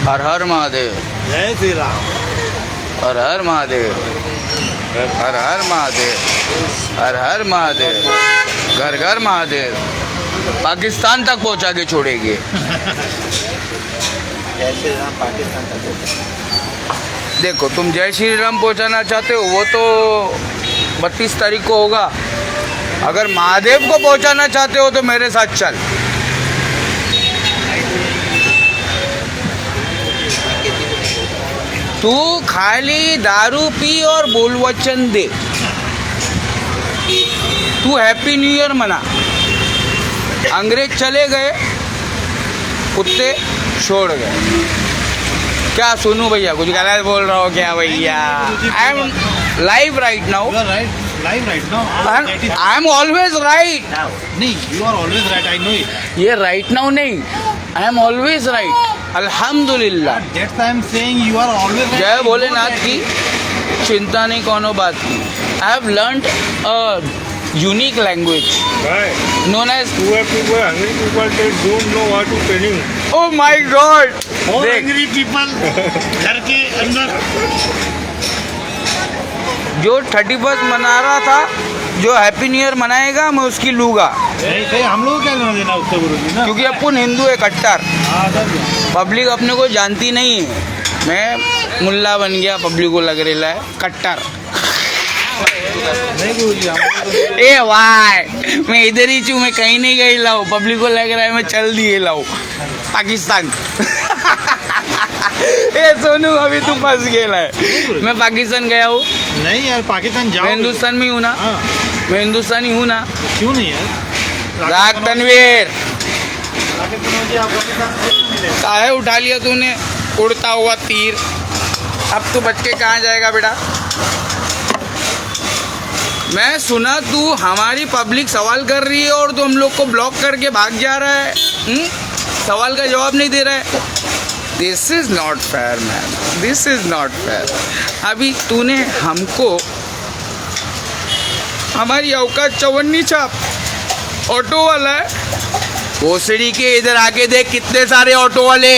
हर हर महादेव, जय श्री राम। हर हर महादेव, हर हर महादेव, हर हर महादेव, घर घर महादेव, पाकिस्तान तक पहुंचा के छोड़ेंगे। जय श्री राम पाकिस्तान तक। देखो तुम जय श्री राम पहुंचाना चाहते हो, वो तो 32 तारीख को होगा। अगर महादेव को पहुंचाना चाहते हो तो मेरे साथ चल। तू खाली दारू पी और बोल वचन दे। तू हैप्पी न्यू ईयर मना। अंग्रेज चले गए, कुत्ते छोड़ गए। क्या सुनू भैया, कुछ गलत बोल रहा हो क्या भैया? I am live right now. Live right now. I am always right. नहीं, you are always right, I know it. ये राइट नाउ नहीं, आई एम ऑलवेज राइट। अल्हम्दुलिल्लाह। That's I am saying you are always right. जय भोलेनाथ की, चिंता नहीं कोनो बात की। I have learned a unique language known as Poor people, hungry people, they don't know what to telling. oh my god। और देख, एंग्री पीपल घर के अंदर जो 31st मना रहा था, जो हैप्पी न्यू ईयर मनाएगा मैं उसकी लूँगा, नहीं, हम लोग क्या लेना देना उससे गुरुजी ना। क्योंकि अपन हिंदू है कट्टर। हाँ, सर। पब्लिक अपने को जानती नहीं है। मैं मुल्ला बन गया, पब्लिक को लग रहा है कट्टर। नहीं गुरुजी, हम लोग तो ए भाई, मैं इधर ही चूँ, मैं कहीं नहीं गई लाऊं। पब्लिक को लग रहा है मैं चल दिए लाऊं पाकिस्तान। ए सोनू, अभी तू फंस गया है। मैं पाकिस्तान गया हूँ। नहीं यार, पाकिस्तान जाओ। मैं हिंदुस्तान में हूँ ना। हाँ, मैं हिंदुस्तानी हूँ ना। क्यों नहीं यार? राग तनवीर, पाकिस्तान जी, आप पाकिस्तान से नहीं मिले। काहे उठा लिया तूने उड़ता हुआ तीर? अब तू बच के कहाँ जाएगा बेटा? मैं सुना तू हमारी पब्लिक सवाल कर रही है और तू हम लोग को ब्लॉक करके भाग जा रहा है। सवाल का जवाब नहीं दे रहा है। This is not fair man, this is not fair. अभी तूने हमको हमारी औकात चवन्नी छाप। ऑटो वाला है भोसड़ी के, इधर आके देख कितने सारे ऑटो वाले।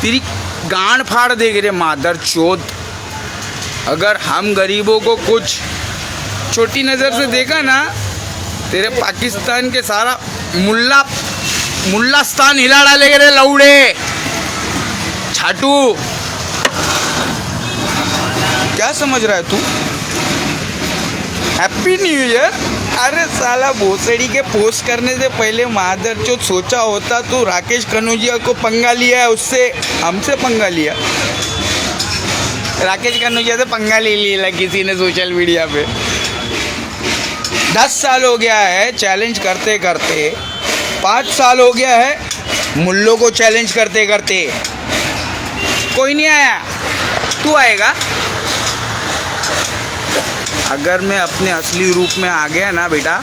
तेरी गांड फाड़ देंगे रे मादर चोद। अगर हम गरीबों को कुछ छोटी नज़र से देखा ना, तेरे पाकिस्तान के सारा मुल्लास्तान हिला डालेंगे रे लौड़े छाटू। क्या समझ रहा है तू? Happy new year? अरे साला भोसड़ी के पोस्ट करने से पहले मादर चोद सोचा होता तो राकेश कनौजिया को पंगा लिया है, उससे हमसे पंगा लिया। राकेश कनौजिया से पंगा ले लिया किसी ने सोशल मीडिया पे। 10 साल हो गया है चैलेंज करते करते, 5 साल हो गया है मुल्लों को चैलेंज करते करते। कोई नहीं आया, तू आएगा। अगर मैं अपने असली रूप में आ गया ना बेटा,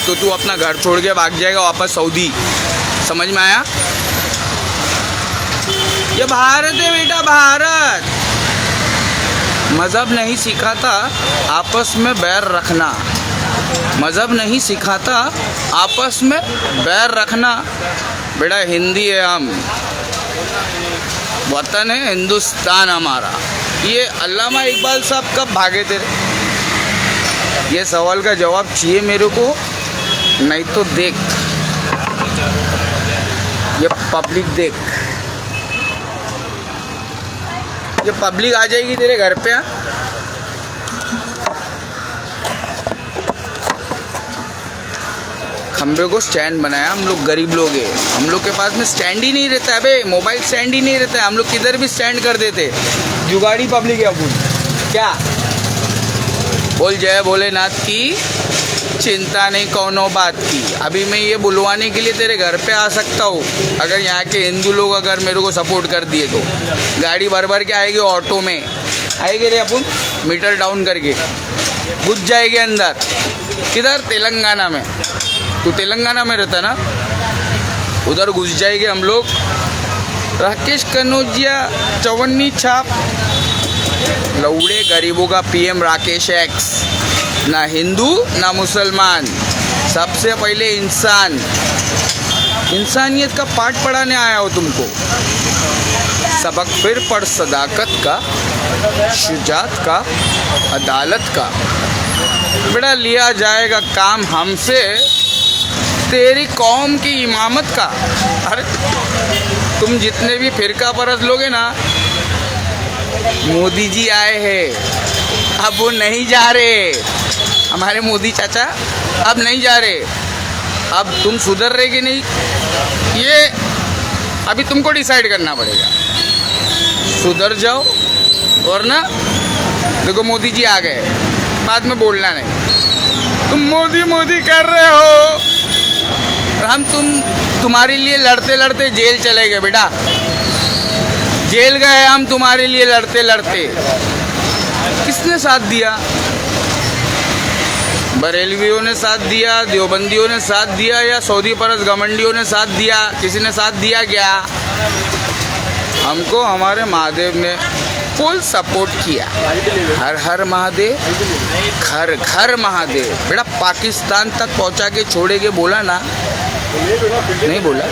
तो तू अपना घर छोड़ के भाग जाएगा वापस सऊदी। समझ में आया? ये भारत है बेटा, भारत। मज़हब नहीं सिखाता आपस में बैर रखना। मज़हब नहीं सिखाता आपस में बैर रखना। बेटा हिंदी है हम, वतन है हिंदुस्तान हमारा। ये अल्लामा इकबाल साहब कब भागे तेरे? ये सवाल का जवाब चाहिए मेरे को, नहीं तो देख ये पब्लिक, देख ये पब्लिक आ जाएगी तेरे घर पे। खंबे को स्टैंड बनाया, हम लोग गरीब लोग हैं, हम लोग के पास में स्टैंड ही नहीं रहता है बे, मोबाइल स्टैंड ही नहीं रहता है। हम लोग किधर भी स्टैंड कर देते। जुगाड़ी पब्लिक है अपन। क्या बोल? जय भोलेनाथ की, चिंता नहीं कोनो बात की। अभी मैं ये बुलवाने के लिए तेरे घर पे आ सकता हूँ, अगर यहाँ के हिंदू लोग अगर मेरे को सपोर्ट कर दिए तो। गाड़ी भर भर के आएगी, ऑटो में आएगी रे अपन, मीटर डाउन करके। घुस जाएंगे अंदर। किधर? तेलंगाना में। तू तेलंगाना में रहता ना, उधर घुस जाएंगे हम लोग। राकेश कनौजिया चवन्नी छाप, लौड़े गरीबों का पीएम राकेश एक्स। ना हिंदू ना मुसलमान, सबसे पहले इंसान, इंसानियत का पाठ पढ़ाने आया हो तुमको। सबक फिर पढ़ सदाकत का, शुजात का, अदालत का। बेटा लिया जाएगा काम हमसे तेरी कौम की इमामत का। अरे तुम जितने भी फिरका परस्त लोग हैं ना, मोदी जी आए हैं, अब वो नहीं जा रहे। हमारे मोदी चाचा अब नहीं जा रहे। अब तुम सुधर रहे कि नहीं, ये अभी तुमको डिसाइड करना पड़ेगा। सुधर जाओ, वरना देखो मोदी जी आ गए, बाद में बोलना नहीं तुम मोदी मोदी कर रहे हो। हम तुम्हारे लिए लड़ते लड़ते जेल चले गए बेटा, जेल गए हम तुम्हारे लिए लड़ते लड़ते। किसने साथ दिया? बरेलवियों ने साथ दिया, देवबंदियों ने साथ दिया, या सऊदी परस्त घमंडियों ने साथ दिया? किसी ने साथ दिया क्या? हमको हमारे महादेव ने फुल सपोर्ट किया। हर हर महादेव, घर घर महादेव। बेटा पाकिस्तान तक पहुंचा के छोड़ेगे बोला ना, नहीं बोला,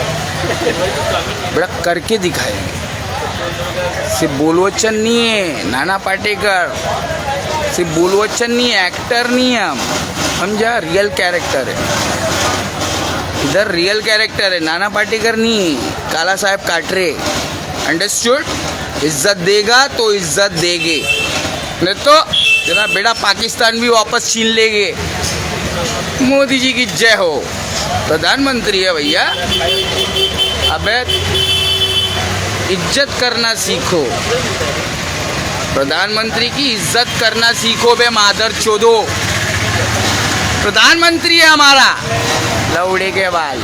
बेटा करके दिखाएंगे। सिर्फ बोलवचन नहीं है नाना पाटेकर, सिर्फ बोलवचन नहीं है, एक्टर नहीं है हम, समझा? रियल कैरेक्टर है इधर, रियल कैरेक्टर है, नाना पाटेकर नहीं, काला साहब काटरे। अंडरस्टूड? इज्जत देगा तो इज्जत देंगे, नहीं तो जरा बेटा पाकिस्तान भी वापस छीन लेंगे। मोदी जी की जय हो। प्रधानमंत्री है भैया, अबे इज्जत करना सीखो, प्रधानमंत्री की इज्जत करना सीखो बे मादर चोदो। प्रधानमंत्री है हमारा, लौड़े के बाल।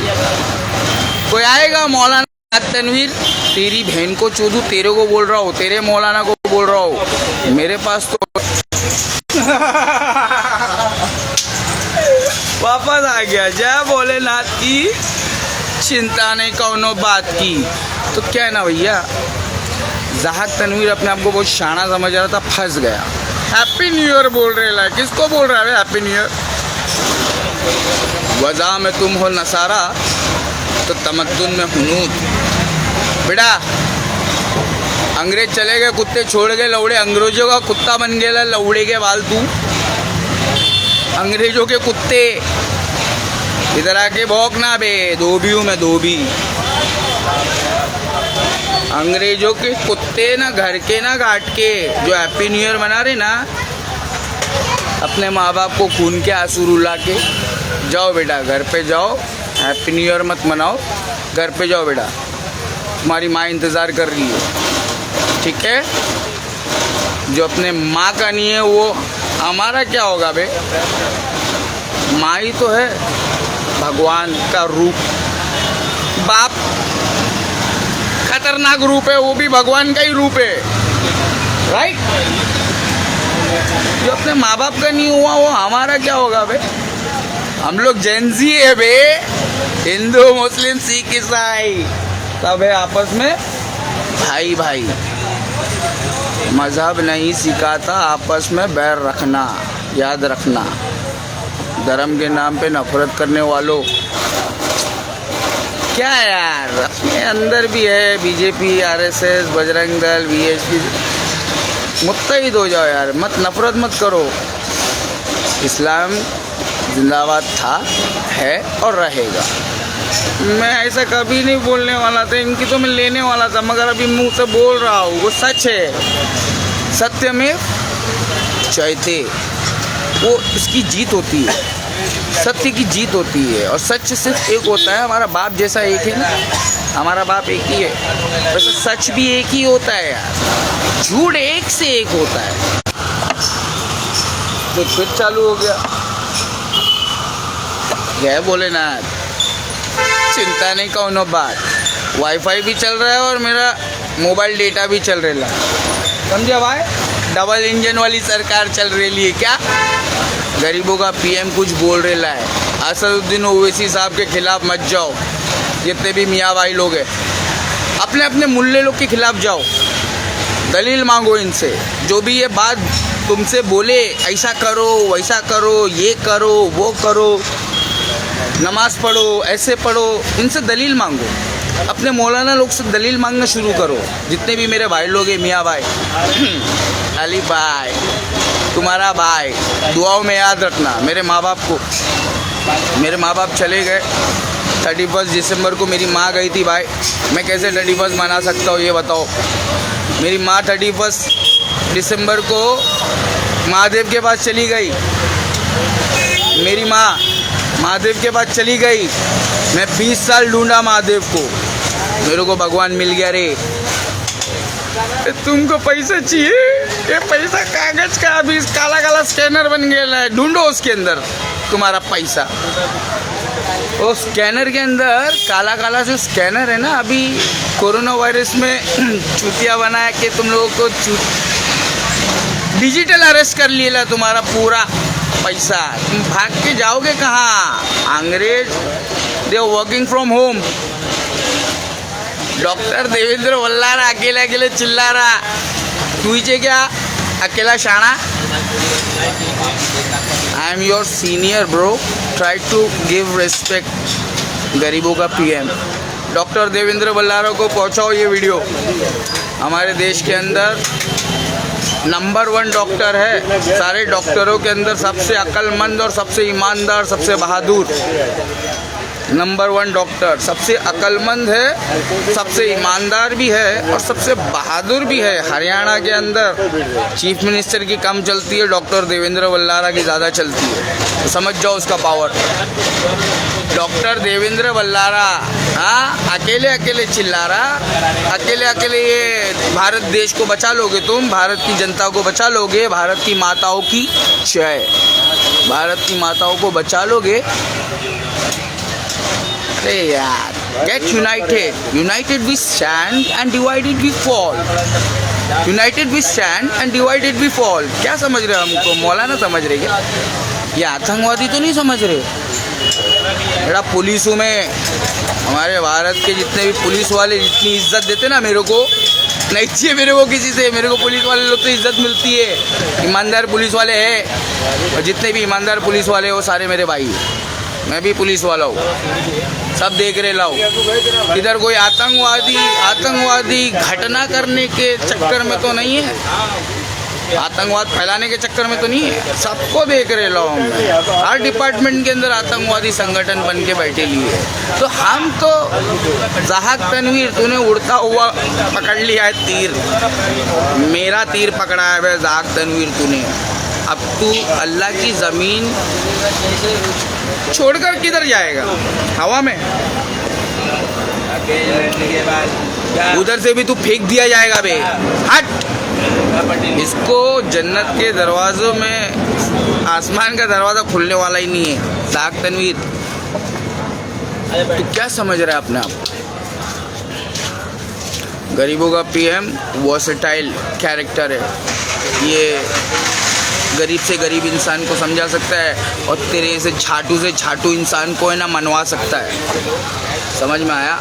कोई आएगा मौलाना तनवीर, तेरी बहन को चोदू, तेरे को बोल रहा हूँ, तेरे मौलाना को बोल रहा हूँ, मेरे पास तो वापस आ गया। जय भोलेनाथ की, चिंता नहीं कौनो बात की। तो क्या है ना भैया, जहाक तनवीर अपने आप को बहुत शाना समझ रहा था, फंस गया। हैप्पी न्यू ईयर बोल रहे ला, किसको बोल रहा है हैप्पी न्यू ईयर? वजह में तुम हो नसारा तो तमद्दुन में हुनूद। बेटा अंग्रेज चले गए, कुत्ते छोड़ गए, लौड़े अंग्रेजों का कुत्ता बन गया, लौड़े के बाल तू, अंग्रेजों के कुत्ते। इधर आके भौंकना बे, धोबी हूँ मैं, धोबी। अंग्रेजों के कुत्ते ना, घर के ना घाट के, जो हैप्पी न्यू ईयर मना रहे ना, अपने माँ बाप को खून के आंसू रुला के जाओ बेटा, घर पे जाओ। हैप्पी न्यू ईयर मत मनाओ, घर पे जाओ बेटा, तुम्हारी माँ इंतज़ार कर रही है, ठीक है? जो अपने माँ का नहीं है वो हमारा क्या होगा बे? माँ ही तो है भगवान का रूप। बाप खतरनाक रूप है, वो भी भगवान का ही रूप है, राइट? जो अपने माँ बाप का नहीं हुआ वो हमारा क्या होगा बे? हम लोग जेंजी है बे, हिंदू मुस्लिम सिख ईसाई सब है आपस में भाई भाई। मज़हब नहीं सिखाता आपस में बैर रखना, याद रखना। धर्म के नाम पे नफरत करने वालों, क्या यार, अपने अंदर भी है BJP, RSS, Bajrang Dal, VHP. मुत्तहिद हो जाओ यार, मत नफरत मत करो। इस्लाम जिंदाबाद था, है और रहेगा। मैं ऐसा कभी नहीं बोलने वाला था, इनकी तो मैं लेने वाला था, मगर अभी मुंह से बोल रहा हूँ, वो सच है। सत्य में जयते, वो इसकी जीत होती है, सत्य की जीत होती है। और सच सिर्फ एक होता है, हमारा बाप जैसा एक है ना, हमारा बाप एक ही है, वैसे सच भी एक ही होता है यार, झूठ एक से एक होता है। तो फिर चालू हो गया, जय भोलेनाथ, चिंता नहीं कौनो बात। वाईफाई भी चल रहा है और मेरा मोबाइल डेटा भी चल रहा है, समझे भाई? डबल इंजन वाली सरकार चल रही है क्या? गरीबों का पीएम कुछ बोल रहा है, असदुद्दीन ओवैसी साहब के खिलाफ मत जाओ। जितने भी मियाँ भाई लोग हैं, अपने अपने मुल्ले लोग के खिलाफ जाओ, दलील मांगो इनसे। जो भी ये बात तुमसे बोले, ऐसा करो वैसा करो, ये करो वो करो, नमाज पढ़ो, ऐसे पढ़ो, इनसे दलील मांगो। अपने मौलाना लोग से दलील मांगना शुरू करो। जितने भी मेरे भाई लोग हैं, मियाँ भाई, अली भाई, तुम्हारा भाई, दुआओं में याद रखना। मेरे माँ बाप को, मेरे माँ बाप चले गए 31 दिसंबर को। मेरी माँ गई थी भाई, मैं कैसे 31 मना सकता हूँ ये बताओ। मेरी माँ 31 दिसंबर को महादेव के पास चली गई। मेरी माँ महादेव के पास चली गई। मैं 20 साल ढूंढा महादेव को, मेरे को भगवान मिल गया रे। तुमको पैसा चाहिए, ये पैसा कागज का अभी काला काला स्कैनर बन गया है, ढूंढो उसके अंदर तुम्हारा पैसा। वो स्कैनर के अंदर काला काला जो स्कैनर है ना, अभी कोरोना वायरस में चूतिया बना के तुम लोगों को डिजिटल अरेस्ट कर लिया तुम्हारा पूरा पैसा। तुम भाग के जाओगे कहाँ? अंग्रेज they working from home. Doctor Devendra Vallara अकेले अकेले चिल्ला रहा, तुझे क्या अकेला शाना? I am your senior bro, try to give respect. गरीबों का पीएम डॉक्टर देवेंद्र वल्लारा को पहुंचाओ ये वीडियो। हमारे देश के अंदर नंबर 1 डॉक्टर है, सारे डॉक्टरों के अंदर सबसे अक्लमंद और सबसे ईमानदार, सबसे बहादुर। नंबर 1 डॉक्टर सबसे अक्लमंद है, सबसे ईमानदार भी है और सबसे बहादुर भी है। हरियाणा के अंदर चीफ मिनिस्टर की कम चलती है, डॉक्टर देवेंद्र वल्लारा की ज़्यादा चलती है। तो समझ जाओ उसका पावर। डॉक्टर देवेंद्र वल्लारा अकेले अकेले चिल्ला रहा, अकेले अकेले ये भारत देश को बचा लोगे तुम, भारत की जनता को बचा लोगे, भारत की माताओं की जय, भारत की माताओं को बचा लोगे। अरे यार, get united, united we stand and divided we fall, united we stand and divided we fall. क्या समझ रहे हो हमको? मौलाना समझ रहे क्या? ये आतंकवादी तो नहीं समझ रहे। बड़ा पुलिसों में हमारे भारत के जितने भी पुलिस वाले जितनी इज्जत देते ना, मेरे को नहीं चाहिए मेरे को किसी से। मेरे को पुलिस वाले लोग तो इज्जत मिलती है, ईमानदार पुलिस वाले हैं, और जितने भी ईमानदार पुलिस वाले हैं वो सारे मेरे भाई हैं। मैं भी पुलिस वाला हूँ, सब देख रहे लाओ। इधर कोई आतंकवादी घटना करने के चक्कर में तो नहीं है, आतंकवाद फैलाने के चक्कर में तो नहीं है, सबको देख रहे लो। हर डिपार्टमेंट के अंदर आतंकवादी संगठन बन के बैठे लिए। तो हम तो ज़हाक तनवीर, तूने उड़ता हुआ पकड़ लिया है तीर, मेरा तीर पकड़ा है वह ज़हाक तनवीर तूने। अब तू अल्लाह की ज़मीन छोड़कर किधर जाएगा? हवा में? उधर से भी तू फेंक दिया जाएगा बे, हट। इसको जन्नत के दरवाज़ों में आसमान का दरवाज़ा खुलने वाला ही नहीं है। ज़हाक तनवीर, तू क्या समझ रहा है अपने आप? गरीबों का पीएम वर्सेटाइल कैरेक्टर है, ये गरीब से गरीब इंसान को समझा सकता है और तेरे से छाटू इंसान को है ना मनवा सकता है। समझ में आया?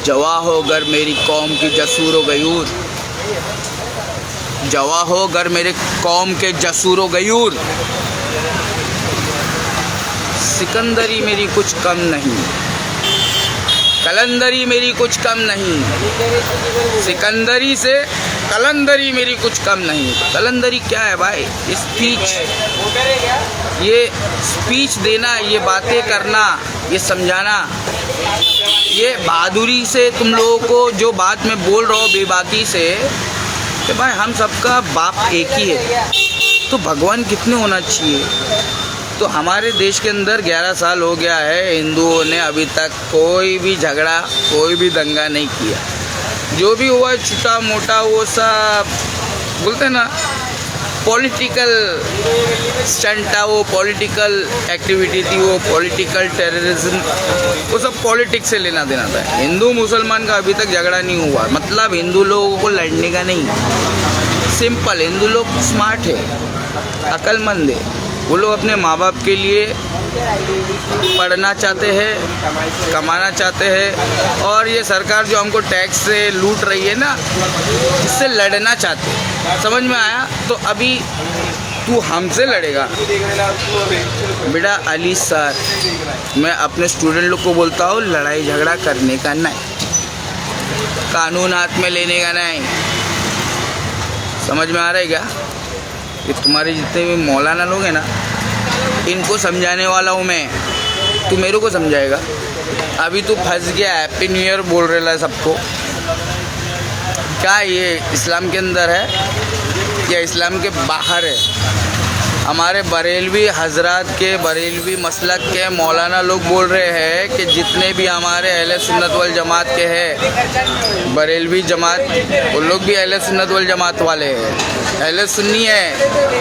जवा हो गर मेरी कौम की जसूर गयूर, जवा हो गर मेरे कौम के जसूर गयूर, सिकंदरी मेरी कुछ कम नहीं, कलंदरी मेरी कुछ कम नहीं, सिकंदरी से कलंदरी मेरी कुछ कम नहीं। कलंदरी क्या है भाई? स्पीच, ये स्पीच देना, ये बातें करना, ये समझाना, ये बहादुरी से तुम लोगों को जो बात मैं बोल रहा हूँ बेबाकी से, कि भाई हम सबका बाप एक ही है, तो भगवान कितने होना चाहिए। तो हमारे देश के अंदर 11 साल हो गया है, हिंदुओं ने अभी तक कोई भी झगड़ा, कोई भी दंगा नहीं किया। जो भी हुआ छोटा मोटा वो सब बोलते ना पॉलिटिकल स्टंट था, वो पॉलिटिकल एक्टिविटी थी, वो पॉलिटिकल टेररिज्म, वो सब पॉलिटिक्स से लेना देना था। हिंदू मुसलमान का अभी तक झगड़ा नहीं हुआ। मतलब हिंदू लोगों को लड़ने का नहीं, सिंपल। हिंदू लोग स्मार्ट है, अक्लमंद है। वो लोग अपने माँ बाप के लिए पढ़ना चाहते हैं, कमाना चाहते हैं, और ये सरकार जो हमको टैक्स से लूट रही है ना, इससे लड़ना चाहते हैं। समझ में आया? तो अभी तू हमसे लड़ेगा बेटा। अली सर, मैं अपने स्टूडेंट लोग को बोलता हूँ, लड़ाई झगड़ा करने का नहीं, कानून हाथ में लेने का नहीं। समझ में आ रहा है क्या? ये तुम्हारे जितने भी मौलाना लोग हैं ना, इनको समझाने वाला हूँ मैं। तू मेरे को समझाएगा? अभी तू फंस गया, हैप्पी न्यू ईयर बोल रहा है सबको। क्या ये इस्लाम के अंदर है या इस्लाम के बाहर है? हमारे बरेलवी हजरात के, बरेलवी मसलक के मौलाना लोग बोल रहे हैं कि जितने भी हमारे अहले सुन्नत वल जमात के हैं, बरेलवी जमात, वो लोग भी अहले सुन्नत वल जमात वाले हैं, अहले सुन्नी है।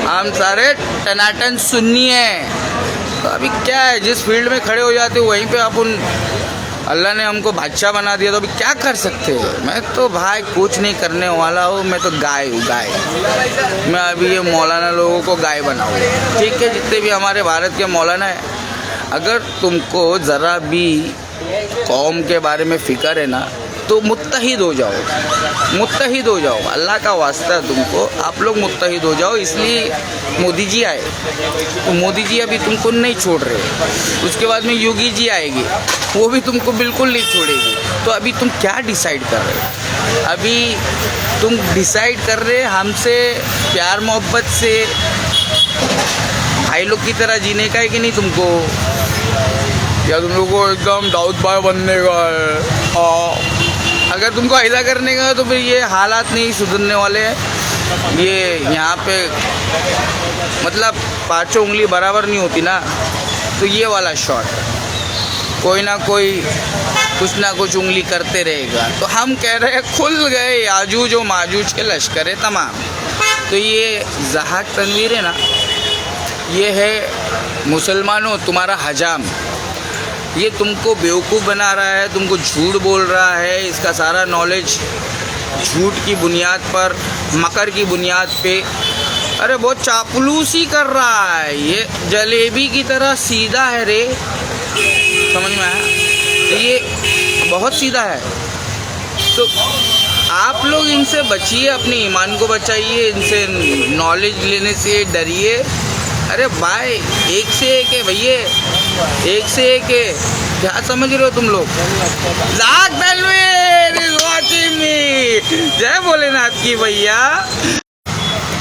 हम सारे टनाटन सुन्नी हैं। तो अभी क्या है, जिस फील्ड में खड़े हो जाते हो वहीं पे अपन, अल्लाह ने हमको बादशाह बना दिया, तो अभी क्या कर सकते हैं? मैं तो भाई कुछ नहीं करने वाला हूँ, मैं तो गाय हूँ, गाय। मैं अभी ये मौलाना लोगों को गाय बनाऊँ, ठीक है? जितने भी हमारे भारत के मौलाना हैं, अगर तुमको ज़रा भी कौम के बारे में फ़िक्र है ना, तो मुत्तहिद हो जाओ, मुत्तहिद हो जाओ। अल्लाह का वास्ता है तुमको, आप लोग मुत्तहिद हो जाओ। इसलिए मोदी जी आए, तो मोदी जी अभी तुमको नहीं छोड़ रहे। उसके बाद में योगी जी आएगी, वो भी तुमको बिल्कुल नहीं छोड़ेगी। तो अभी तुम क्या डिसाइड कर रहे हो? अभी तुम डिसाइड कर रहे हमसे प्यार मोहब्बत से भाई लोग की तरह जीने का है कि नहीं तुमको? या तुम लोग को एकदम दाऊद भाई बनने का है? अगर तुमको ऐसा करने का है तो फिर ये हालात नहीं सुधरने वाले हैं। ये यहाँ पे मतलब पाँचों उंगली बराबर नहीं होती ना, तो ये वाला शॉट, कोई ना कोई कुछ ना कुछ उंगली करते रहेगा। तो हम कह रहे हैं खुल गए याजूज और माजूज के लश्कर तमाम। तो ये ज़हाक तनवीर है ना, ये है मुसलमानों तुम्हारा हजाम। ये तुमको बेवकूफ़ बना रहा है, तुमको झूठ बोल रहा है। इसका सारा नॉलेज झूठ की बुनियाद पर, मकर की बुनियाद पे, अरे बहुत चापलूसी कर रहा है। ये जलेबी की तरह सीधा है रे, समझ में आया? तो ये बहुत सीधा है। तो आप लोग इनसे बचिए, अपने ईमान को बचाइए, इनसे नॉलेज लेने से डरिए। अरे भाई एक से एक है भैया, एक से एक है। क्या समझ रहे हो तुम लोग? ज़हाक तनवीर इज वाचिंग मी। जय भोलेनाथ की भैया।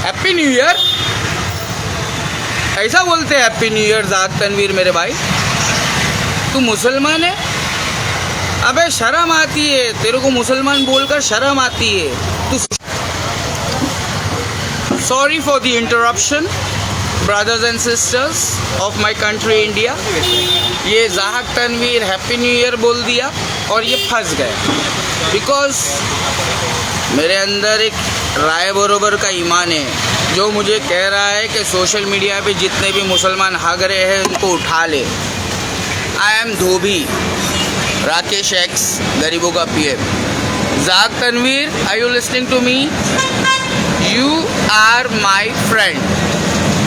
हैप्पी न्यू ईयर ऐसा बोलते हैं, हैप्पी न्यू ईयर ज़हाक तनवीर मेरे भाई। तू मुसलमान है? अबे शर्म आती है तेरे को, मुसलमान बोलकर शर्म आती है तू। Sorry for the interruption brothers and sisters of my country India। ये ज़हाक तनवीर हैप्पी न्यू ईयर बोल दिया और ये फंस गए, बिकॉज मेरे अंदर एक राय बरोबर का ईमान है जो मुझे कह रहा है कि सोशल मीडिया पे जितने भी मुसलमान हग रहे हैं उनको उठा ले। आई एम धोबी, राकेश एक्स, गरीबों का PM. Zahak Tanveer, are you listening to me? You are my friend,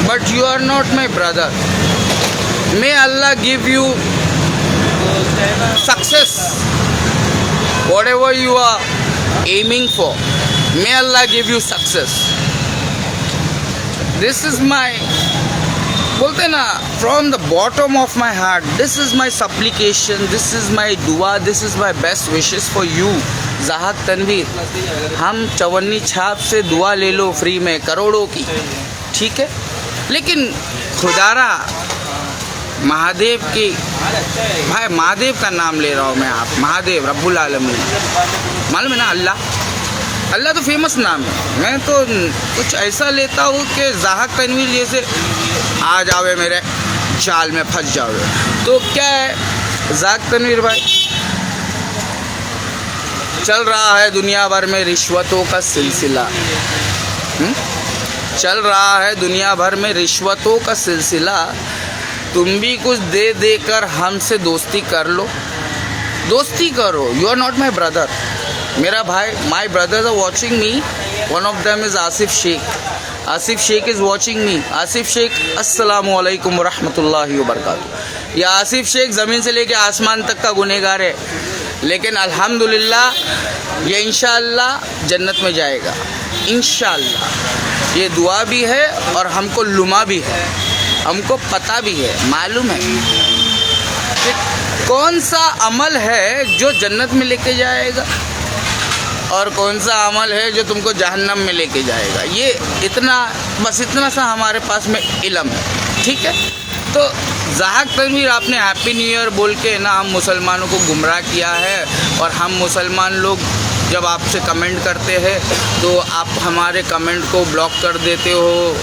but you are not my brother. May Allah give you success, whatever you are aiming for. May Allah give you success. This is my, बोलते ना, from the bottom of my heart, this is my supplication, this is my dua, this is my best wishes for you ज़हाक तनवीर। हम चवन्नी छाप से दुआ ले लो free में करोड़ों की, ठीक है? लेकिन खुदारा महादेव की, भाई महादेव का नाम ले रहा हूँ मैं, आप महादेव रब्बुल आलमीन, मालूम है ना? अल्लाह, अल्लाह तो फेमस नाम है। मैं तो कुछ ऐसा लेता हूँ कि ज़हाक तनवीर जैसे आ जावे मेरे जाल में फंस जावे। तो क्या है ज़हाक तनवीर भाई, चल रहा है दुनिया भर में रिश्वतों का सिलसिला, चल रहा है दुनिया भर में रिश्वतों का सिलसिला। तुम भी कुछ दे देकर हमसे दोस्ती कर लो, दोस्ती करो। You are not my brother, मेरा भाई। My brothers are watching me, one of them is Asif Sheikh. Asif Sheikh is watching me. Asif Sheikh, अस्सलामु अलैकुम वरहमतुल्लाहि वबरकातुहू. ये आसिफ शेख ज़मीन से लेके आसमान तक का गुनहगार है, लेकिन अल्हम्दुलिल्लाह ये इंशाअल्लाह जन्नत में जाएगा इंशाअल्लाह. ये दुआ भी है और हमको लुमा भी है, हमको पता भी है, मालूम है कि कौन सा अमल है जो जन्नत में लेके जाएगा और कौन सा अमल है जो तुमको जहन्नम में लेके जाएगा. ये इतना, बस इतना सा हमारे पास में इल्म है. ठीक है, तो ज़ाहक तनवीर, आपने हैप्पी न्यू ईयर बोल के ना हम मुसलमानों को गुमराह किया है. और हम मुसलमान लोग जब आपसे कमेंट करते हैं तो आप हमारे कमेंट को ब्लॉक कर देते हो,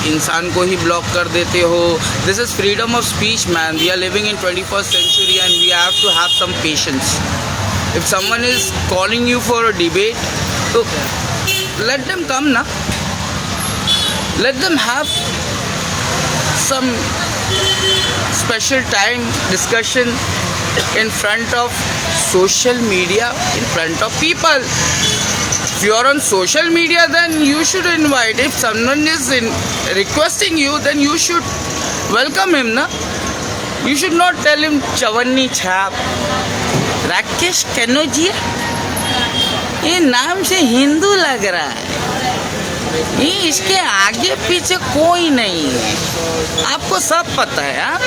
इंसान को ही ब्लॉक कर देते हो. This is freedom of speech man. We are living in 21st century and we have to have some patience. If someone is calling you for a debate, so let them come na. Let them have some special time discussion in front of social media, in front of people. If you are on social media, then you should invite. If someone is requesting you, then you should welcome him na. You should not tell him Chavanni Chhap. Rakesh Kanaujia, ये नाम से हिंदू लग रहा है, ये इसके आगे पीछे कोई नहीं है, आपको सब पता है. हाँ,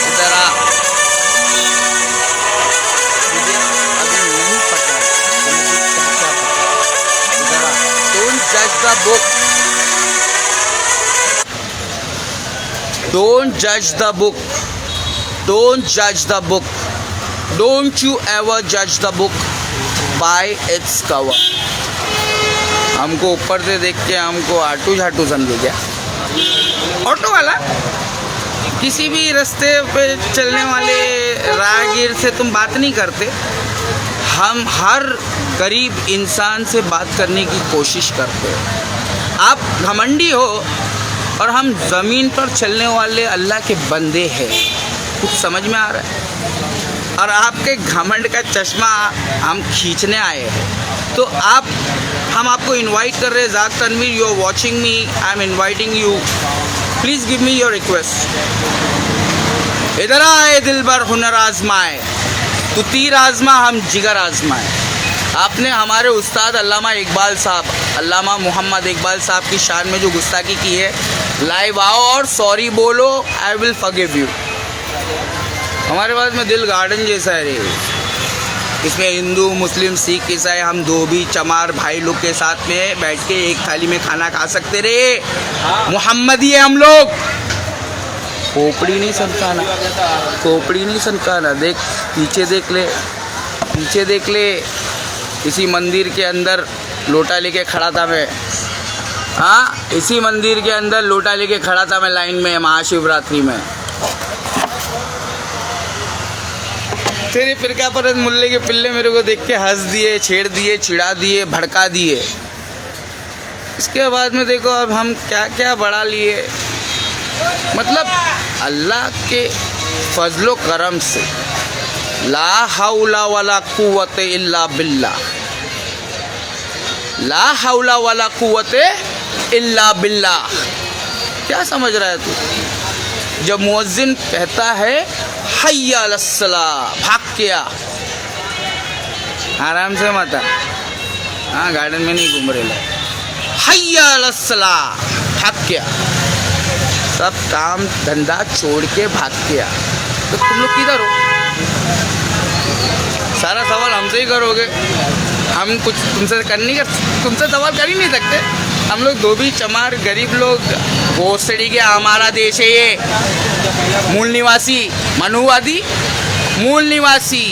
इधर आ, मुझे अभी नहीं पता मुझे क्या पता. इधर आ, डोंट जज the book. Don't judge the book. Don't judge the book. Don't you ever judge the book by its cover. हमको ऊपर से देख के हमको आटू झाटू समझे क्या? ऑटो वाला, किसी भी रास्ते पे चलने वाले राहगीर से तुम बात नहीं करते. हम हर गरीब इंसान से बात करने की कोशिश करते हैं. आप घमंडी हो और हम ज़मीन पर चलने वाले अल्लाह के बंदे हैं. कुछ समझ में आ रहा है? और आपके घमंड का चश्मा हम खींचने आए हैं. तो हम आपको इनवाइट कर रहे हैं. Zaak Tanveer, you are watching me, I am inviting you. Please give me your request. इधर आए दिल भर हुनर आजमाए, तू तीर आजमा हम जिगर आजमाए. आपने हमारे उस्ताद अल्लामा इकबाल साहब, अल्लामा मोहम्मद इकबाल साहब की शान में जो गुस्ताखी की है, लाइव आओ और सॉरी बोलो, आई विल फॉरगिव यू. हमारे पास में दिल गार्डन जैसा है रे. इसमें हिंदू, मुस्लिम, सिख, ईसाई, हम धोबी चमार भाई लोग के साथ में बैठ के एक थाली में खाना खा सकते रे. मोहम्मदी है हम लोग. खोपड़ी नहीं सनकाना, खोपड़ी नहीं सनकाना. देख पीछे, देख ले पीछे, देख ले. इसी मंदिर के अंदर लोटा लेके खड़ा था मैं. हाँ, इसी मंदिर के अंदर लोटा लेके खड़ा था मैं लाइन में महाशिवरात्रि में. तेरे फिरका परत मुल्ले के पिल्ले मेरे को देख के हंस दिए, छेड़ दिए, चिढ़ा दिए, भड़का दिए. इसके बाद में देखो अब हम क्या क्या बढ़ा लिए. मतलब अल्लाह के फजलो करम से ला हौला वला कुव्वत इल्ला बिल्लाह, ला हौला वला कुव्वत इल्ला बिल्लाह. क्या समझ रहा है तू? जब मुअज्जिन कहता है हय्या अलस्सलाह, भाग के आ. आराम से मत आ. हाँ, गार्डन में नहीं घूम रहे. हय्या अलस्सलाह, भाग के आ. सब काम धंधा छोड़ के भाग के आ. तो तुम लोग किधर हो? सारा सवाल हमसे ही करोगे. हम कुछ तुमसे सवाल कर ही नहीं सकते. हम लोग धोबी चमार गरीब लोग, भोसड़ी के हमारा देश है ये. मूल निवासी, मनुवादी, मूल निवासी.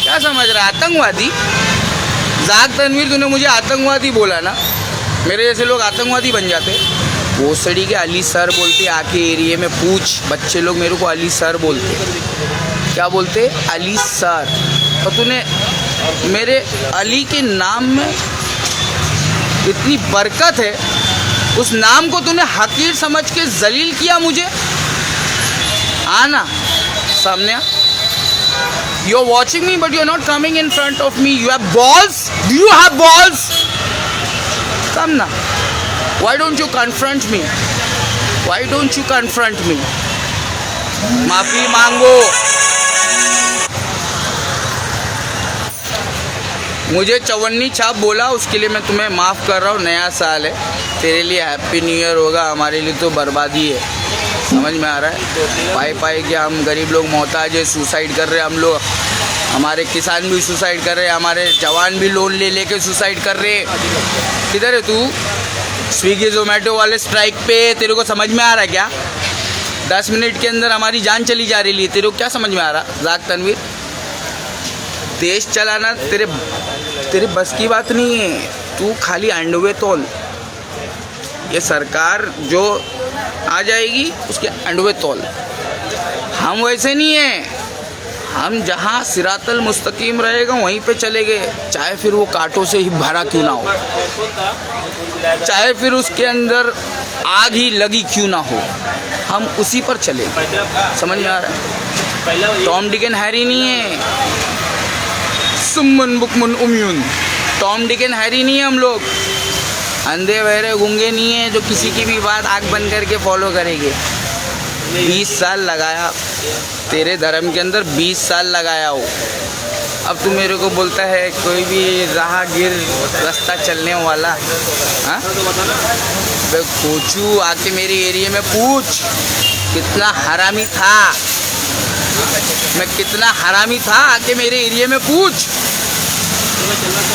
क्या समझ रहा है? आतंकवादी. ज़ाक तनवीर, तूने मुझे आतंकवादी बोला ना. मेरे जैसे लोग आतंकवादी बन जाते. भोसड़ी के अली सर बोलते. आके एरिए में पूछ, बच्चे लोग मेरे को अली सर बोलते. क्या बोलते? अली सर. और तूने मेरे अली के नाम में इतनी बरकत है, उस नाम को तूने हकीर समझ के जलील किया मुझे. आना सामने आ. You are watching me but you are not coming in front of me. You have balls? Do you have balls? Come ना. Why don't you confront me? Why don't you confront me? माफी मांगो. मुझे चवन्नी छाप बोला, उसके लिए मैं तुम्हें माफ़ कर रहा हूँ. नया साल है, तेरे लिए हैप्पी न्यू ईयर होगा, हमारे लिए तो बर्बादी है. समझ में आ रहा है? पाई पाई के हम गरीब लोग मोहताज है, सुसाइड कर रहे हैं हम लोग. हमारे किसान भी सुसाइड कर रहे हैं, हमारे जवान भी लोन ले लेके सुसाइड कर रहे हैं. किधर है तू? स्विगी जोमेटो वाले स्ट्राइक पे. तेरे को समझ में आ रहा है क्या? 10 मिनट के अंदर हमारी जान चली जा रही है. तेरे को क्या समझ में आ रहा? जाग तनवीर, देश चलाना तेरे बस की बात नहीं है. तू खाली अंडवे तोल. ये सरकार जो आ जाएगी उसके अंडवे तोल. हम वैसे नहीं हैं. हम जहाँ सिरातल मुस्तकीम रहेगा वहीं पे चले गए, चाहे फिर वो कांटों से ही भरा क्यों ना हो, चाहे फिर उसके अंदर आग ही लगी क्यों ना हो, हम उसी पर चले. समझ में आ रहा है? टॉम डिक एंड हैरी नहीं है. Suman बुकमुन उम्यून. Tom Dick and Harry नहीं है हम लोग. अंधे बहरे गूंगे नहीं है जो किसी की भी बात आँख बंद करके फॉलो करेंगे. 20 साल लगाया तेरे धर्म के अंदर, 20 साल लगाया हो. अब तू मेरे को बोलता है कोई भी राहगीर रास्ता चलने वाला, हाँ कोचू आके मेरे एरिया में पूछ कितना हरामी था. मैं कितना हरामी था आके मेरे एरिया में पूछ.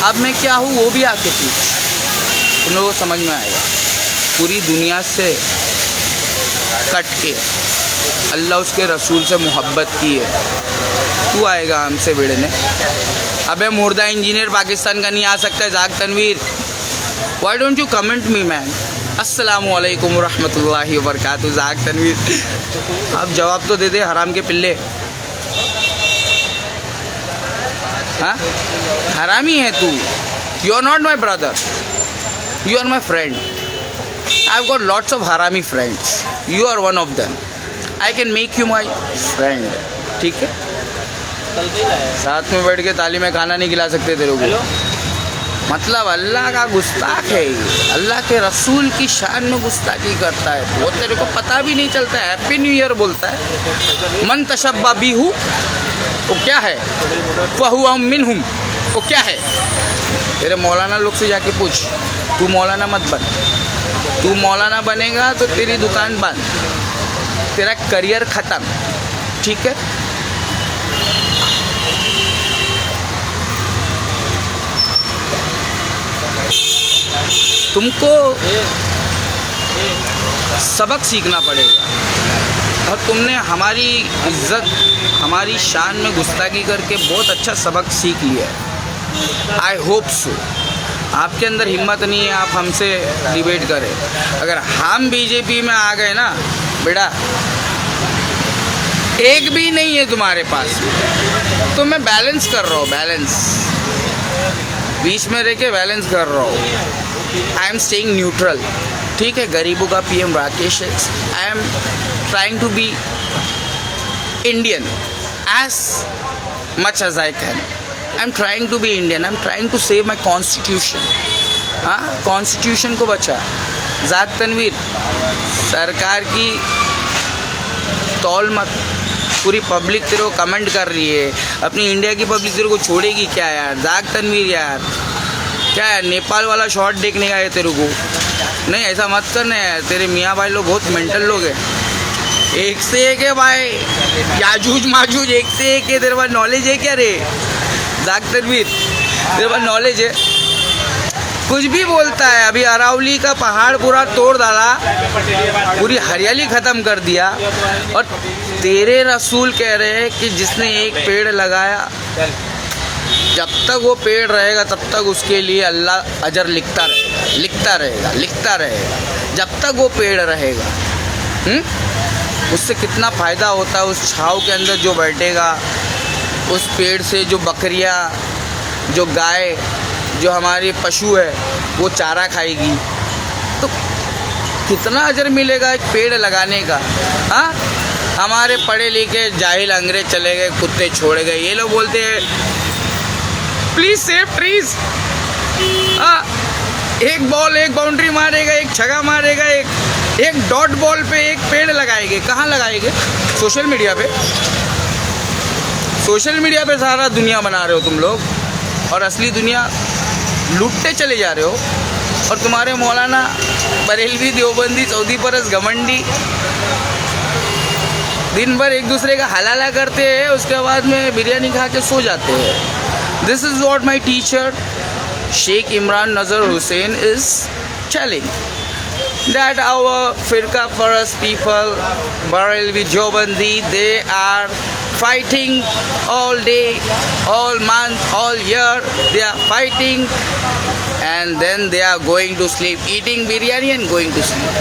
अब मैं क्या हूँ वो भी आके पूछ. तुम लोगों को समझ में आएगा. पूरी दुनिया से कट के अल्लाह उसके रसूल से मोहब्बत की है. तू आएगा हमसे भिड़ने? अबे मुर्दा इंजीनियर पाकिस्तान का नहीं आ सकता है. जाग Tanveer, why don't you comment me man. अस्सलामु अलैकुम रहमतुल्लाहि व बरकातहू. जाग तनवीर, अब जवाब तो दे दे हराम के पिल्ले. हाँ, हरामी है तू. You are not my brother, you are my friend. I have got lots of हरामी friends. You are one of them. I can make you my friend. ठीक है, साथ में बैठ के थाली में खाना नहीं खिला सकते तेरे को. मतलब अल्लाह का गुस्ताख है, अल्लाह के रसूल की शान में गुस्ताखी करता है. वो तेरे को पता भी नहीं चलता है. हैप्पी न्यू ईयर बोलता है. मन तशब्बा बिहु, वो क्या है? फहुवा मिनहुम, वो क्या है? तेरे मौलाना लोग से जाके पूछ. तू मौलाना मत बन. तू मौलाना बनेगा तो तेरी दुकान बंद, तेरा करियर ख़त्म. ठीक है? तुमको सबक सीखना पड़ेगा. और तुमने हमारी इज्जत, हमारी शान में गुस्ताखी करके बहुत अच्छा सबक सीख लिया है. I hope so. आपके अंदर हिम्मत नहीं है आप हमसे डिबेट करें. अगर हम बीजेपी में आ गए ना बेटा, एक भी नहीं है तुम्हारे पास, तो मैं बैलेंस कर रहा हूँ. बैलेंस बीच में रह के बैलेंस कर रहा हूँ. I am staying neutral. ठीक है, गरीबों का पीएम राकेश है. I am trying to be Indian as much as I can. I am trying to be Indian. I am trying to save my constitution. हाँ, कॉन्स्टिट्यूशन को बचा. जाग तनवीर, सरकार की तौल मत. पूरी पब्लिक तेरे को कमेंट कर रही है. अपनी इंडिया की पब्लिक तेरे को छोड़ेगी क्या यार? जाग तनवीर यार, क्या है नेपाल वाला शॉट देखने का है तेरे को? नहीं, ऐसा मत करना यार. तेरे मियाँ भाई लोग बहुत मेंटल लोग हैं. एक से एक है भाई, याजूज माजूज एक से एक है. तेरे पास नॉलेज है क्या रे? जाग तनवीर, तेरे पास नॉलेज है? कुछ भी बोलता है. अभी अरावली का पहाड़ पूरा तोड़ डाला, पूरी हरियाली ख़त्म कर दिया. और तेरे रसूल कह रहे हैं कि जिसने एक पेड़ लगाया, जब तक वो पेड़ रहेगा तब तक उसके लिए अल्लाह अजर लिखता रहेगा, लिखता रहेगा, लिखता रहेगा. जब तक वो पेड़ रहेगा. उससे कितना फ़ायदा होता है उस छाँव के अंदर जो बैठेगा, उस पेड़ से जो बकरियाँ, जो गाय, जो हमारे पशु है वो चारा खाएगी, तो कितना अजर मिलेगा एक पेड़ लगाने का. हाँ, हमारे पढ़े लिखे जाहिल अंग्रेज चले गए, कुत्ते छोड़े गए। ये लोग बोलते हैं प्लीज सेव ट्रीज। एक बॉल एक बाउंड्री मारेगा, एक छक्का मारेगा, एक डॉट बॉल पे एक पेड़ लगाएंगे। कहाँ लगाएंगे? सोशल मीडिया पे। सोशल मीडिया पे सारा दुनिया बना रहे हो तुम लोग, और असली दुनिया लूटते चले जा रहे हो। और तुम्हारे मौलाना बरेलवी, देवबंदी, सऊदी परस, घमंडी दिन भर एक दूसरे का हलाला करते हैं, उसके बाद में बिरयानी खा के सो जाते हैं। This is what my teacher Sheikh Imran Nazar Hussain is telling, that our Firqa Paras people, Barelvi, Deobandi, they are fighting all day, all month, all year. They are fighting, and then they are going to sleep, eating biryani and going to sleep.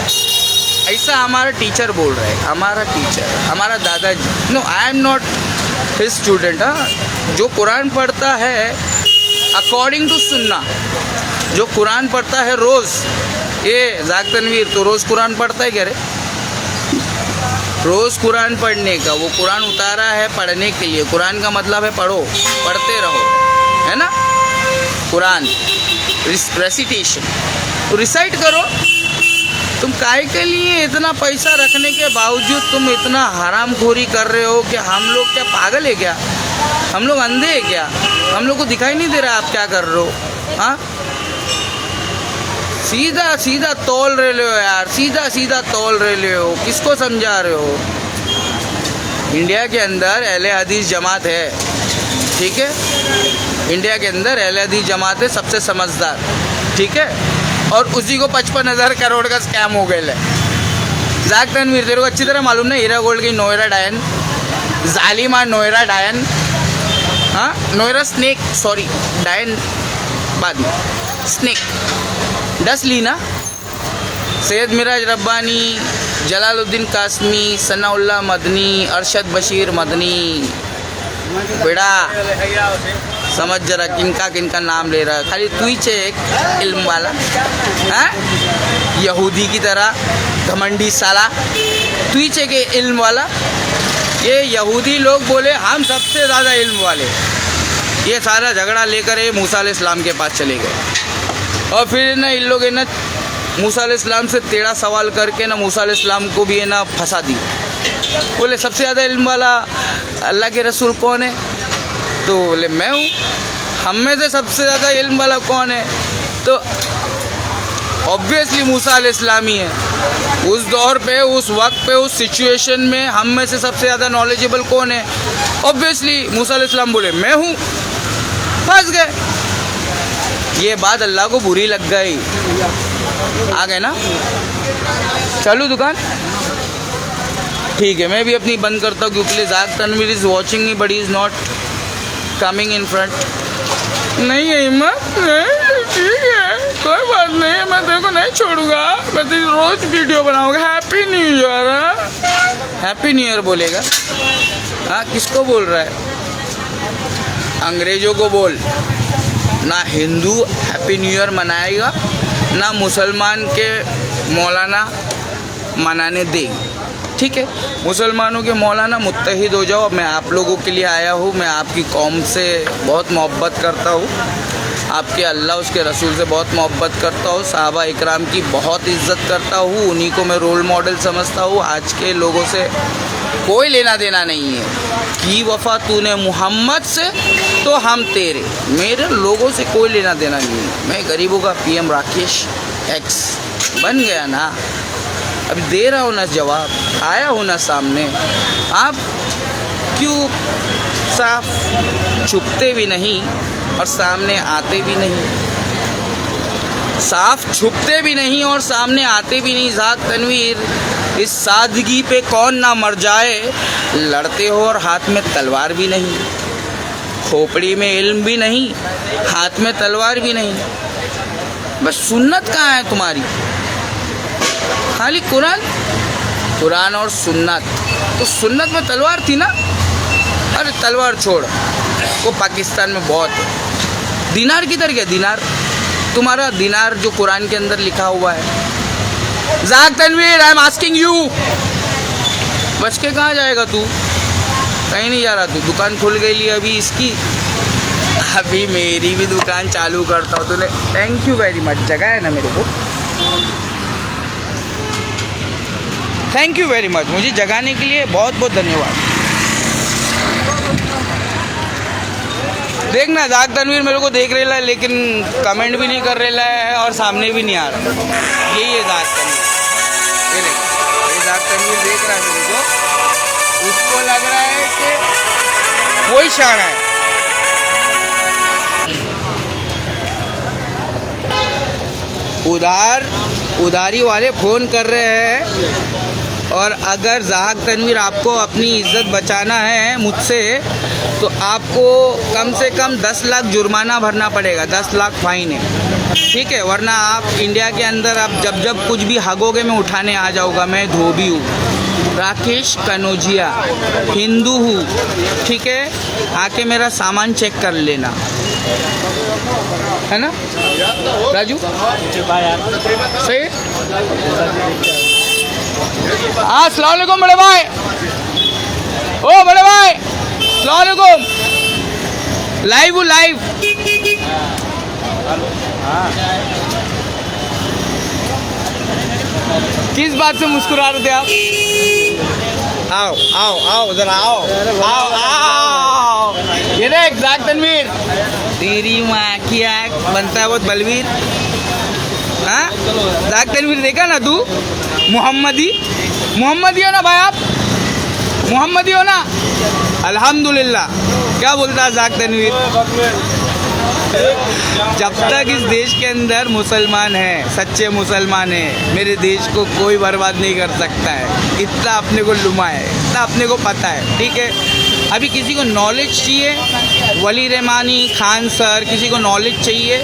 ऐसा हमारा teacher बोल रहा है, हमारा teacher, हमारा दादाजी। No, I am not his student. जो Quran पढ़ता है अकॉर्डिंग टू सुन्ना, जो कुरान पढ़ता है रोज़, ये जाक तनवीर तो रोज़ कुरान पढ़ता है क्या रे? रोज़ कुरान पढ़ने का, वो कुरान उतारा है पढ़ने के लिए। कुरान का मतलब है पढ़ो, पढ़ते रहो, है ना? कुरान रेसिटेशन, तो रिसाइट करो। तुम काहे के लिए इतना पैसा रखने के बावजूद तुम इतना हरामखोरी कर रहे हो कि हम लोग क्या पागल है क्या? हम लोग अंधे हैं क्या? हम लोग को दिखाई नहीं दे रहा आप क्या कर रहे हो? हाँ, सीधा सीधा तौल रहे हो यार, सीधा सीधा तौल रहे हो। किसको समझा रहे हो? इंडिया के अंदर अहले हदीस जमात है, ठीक है? इंडिया के अंदर अहले हदीस जमात है सबसे समझदार, ठीक है? और उसी को 55,000 करोड़ का स्कैम हो गया है। जाक तनवीर, तेरे को अच्छी तरह मालूम ना, हीरा गोल्ड की नोएरा डायन, जालिमा नोएरा डायन, हाँ नोएरा स्नेक, सॉरी डायन बाद में स्नेक, डस ली ना। सैयद मिराज रब्बानी, जलालुद्दीन कासमी, सनाउल्लाह मदनी, अरशद बशीर मदनी, बेड़ा समझ जरा किनका नाम ले रहा है। खाली तू ही एक इल्म वाला, हाँ यहूदी की तरह घमंडी साला, तू ही के इल्म वाला। ये यहूदी लोग बोले हम सबसे ज़्यादा इल्म वाले, ये सारा झगड़ा लेकर ये मूसा अलैहिस्सलाम के पास चले गए। और फिर ना इन लोग ना मूसा अलैहिस्सलाम से टेढ़ा सवाल करके ना मूसा अलैहिस्सलाम को भी ना फंसा दी। बोले सबसे ज़्यादा इल्म वाला अल्लाह के रसूल कौन है? तो बोले मैं हूँ। हम में से सबसे ज़्यादा इल्म वाला कौन है? तो ऑब्वियसली मूसा अलैहिस्सलाम ही है। उस दौर पे, उस वक्त पे, उस सिचुएशन में हम में से सबसे ज़्यादा नॉलेजेबल कौन है? ऑब्वियसली मूसा अलैहिस्सलाम बोले मैं हूँ। फंस गए। ये बात अल्लाह को बुरी लग गई, आ गए ना। चलो दुकान, ठीक है, मैं भी अपनी बंद करता हूँ क्योंकि Jak Tanveer is watching me but is not coming in front. नहीं है हिम्मत, नहीं ठीक है, कोई बात नहीं, मैं तेरे को नहीं छोड़ूंगा, मैं तेरी रोज वीडियो बनाऊंगा। Happy new year. Happy new year बोलेगा? हाँ, किसको बोल रहा है? अंग्रेजों को बोल। ना हिंदू हैप्पी न्यू ईयर मनाएगा, ना मुसलमान के मौलाना मनाने देंगे, ठीक है? मुसलमानों के मौलाना मुत्तहिद हो जाओ। मैं आप लोगों के लिए आया हूँ, मैं आपकी कौम से बहुत मोहब्बत करता हूँ, आपके अल्लाह उसके रसूल से बहुत मोहब्बत करता हूँ, सहाबा इकराम की बहुत इज़्ज़त करता हूँ, उन्हीं को मैं रोल मॉडल समझता हूँ। आज के लोगों से कोई लेना देना नहीं है। की वफ़ा तूने मोहम्मद से तो हम तेरे, मेरे लोगों से कोई लेना देना नहीं है। मैं गरीबों का PM राकेश एक्स बन गया ना, अभी दे रहा हूँ ना जवाब, आया हूँ ना सामने। आप क्यों साफ छुपते भी नहीं और सामने आते भी नहीं? साफ छुपते भी नहीं और सामने आते भी नहीं। जाक तनवीर, इस सादगी पे कौन ना मर जाए। लड़ते हो और हाथ में तलवार भी नहीं, खोपड़ी में इल्म भी नहीं, हाथ में तलवार भी नहीं। बस सुन्नत कहाँ है तुम्हारी? खाली कुरान और सुन्नत। तो सुन्नत में तलवार थी ना? अरे तलवार छोड़, वो पाकिस्तान में बहुत है। दिनार किधर गया? दिनार, तुम्हारा दिनार जो कुरान के अंदर लिखा हुआ है। Jak Tanveer, I am asking you, बच के कहाँ जाएगा तू? कहीं नहीं जा रहा तू। दुकान खुल गई अभी इसकी, अभी मेरी भी दुकान चालू करता हूँ। तूने थैंक यू वेरी मच, जगह है ना मेरे को, थैंक यू वेरी मच, मुझे जगाने के लिए बहुत बहुत धन्यवाद। देखना जाग तनवीर मेरे को देख रहा है लेकिन कमेंट भी नहीं कर रहा है और सामने भी नहीं आ रहा। यही है जाग तनवीर, ये देख, ये जाग तनवीर देख रहा है मेरे को, उसको लग रहा है कि वही शान है। उधारी वाले फ़ोन कर रहे हैं और अगर जाग तनवीर आपको अपनी इज्जत बचाना है मुझसे तो आपको कम से कम 10 लाख जुर्माना भरना पड़ेगा, 10 लाख फाइन है, ठीक है? वरना आप इंडिया के अंदर आप जब कुछ भी हगोगे मैं उठाने आ जाऊँगा। मैं धोबी हूँ, राकेश कनौजिया, हिंदू हूँ, ठीक है? आके मेरा सामान चेक कर लेना, है ना राजू? सही। हाँ अस्सलाम वालेकुम बड़े भाई, ओ बड़े भाई अस्सलाम वालेकुम, लाइव हूँ लाइव। किस बात से मुस्कुरा रहे थे आप? आओ आओ आओ जरा आओ आओ आओ, ये देख जाग तनवीर, तेरी माँ की आँख बनता है बहुत बलवीर। हाँ जाग तनवीर देखा ना तू? मोहम्मदी हो ना भाई आप? मोहम्मदी हो ना? अल्हम्दुलिल्लाह। क्या बोलता है जाग तनवीर? जब तक इस देश के अंदर मुसलमान हैं, सच्चे मुसलमान हैं, मेरे देश को कोई बर्बाद नहीं कर सकता है। इतना अपने को लुमा है, इतना अपने को पता है, ठीक है? अभी किसी को नॉलेज चाहिए, वली रहमानी, खान सर, किसी को नॉलेज चाहिए,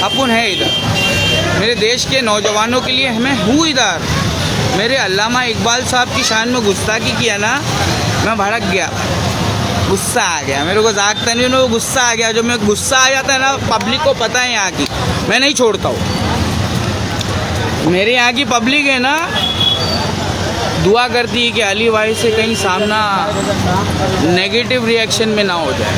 अपन है इधर। मेरे देश के नौजवानों के लिए मैं हूँ इधर। मेरे अल्लामा इकबाल साहब की शान में गुस्ताखी किया ना, मैं भड़क गया, गुस्सा आ गया मेरे को। जाग तनवीर में वो गुस्सा आ गया, जो मैं गुस्सा आ जाता है ना, पब्लिक को पता है यहाँ की, मैं नहीं छोड़ता हूँ। मेरे यहाँ की पब्लिक है ना, दुआ करती है कि अली भाई से कहीं सामना नेगेटिव रिएक्शन में ना हो जाए।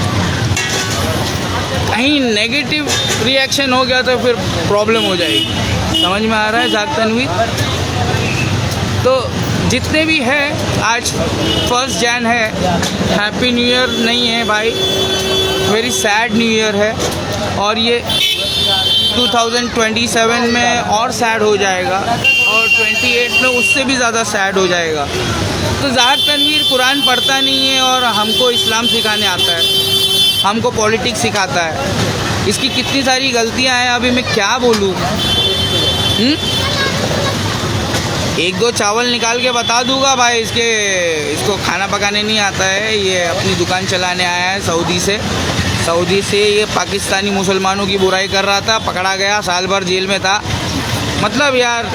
कहीं नेगेटिव रिएक्शन हो गया तो फिर प्रॉब्लम हो जाएगी। समझ में आ रहा है जाग तनवीर? तो जितने भी है, आज 1 जन है, हैप्पी न्यू ईयर नहीं है भाई, वेरी सैड न्यू ईयर है। और ये 2027 में और सैड हो जाएगा और 28 में उससे भी ज़्यादा सैड हो जाएगा। तो जाग तनवीर कुरान पढ़ता नहीं है और हमको इस्लाम सिखाने आता है, हमको पॉलिटिक्स सिखाता है। इसकी कितनी सारी गलतियां हैं, अभी मैं क्या बोलूँ? 1-2 चावल निकाल के बता दूंगा भाई। इसको खाना पकाने नहीं आता है, ये अपनी दुकान चलाने आया है सऊदी से ये पाकिस्तानी मुसलमानों की बुराई कर रहा था, पकड़ा गया, साल भर जेल में था। मतलब यार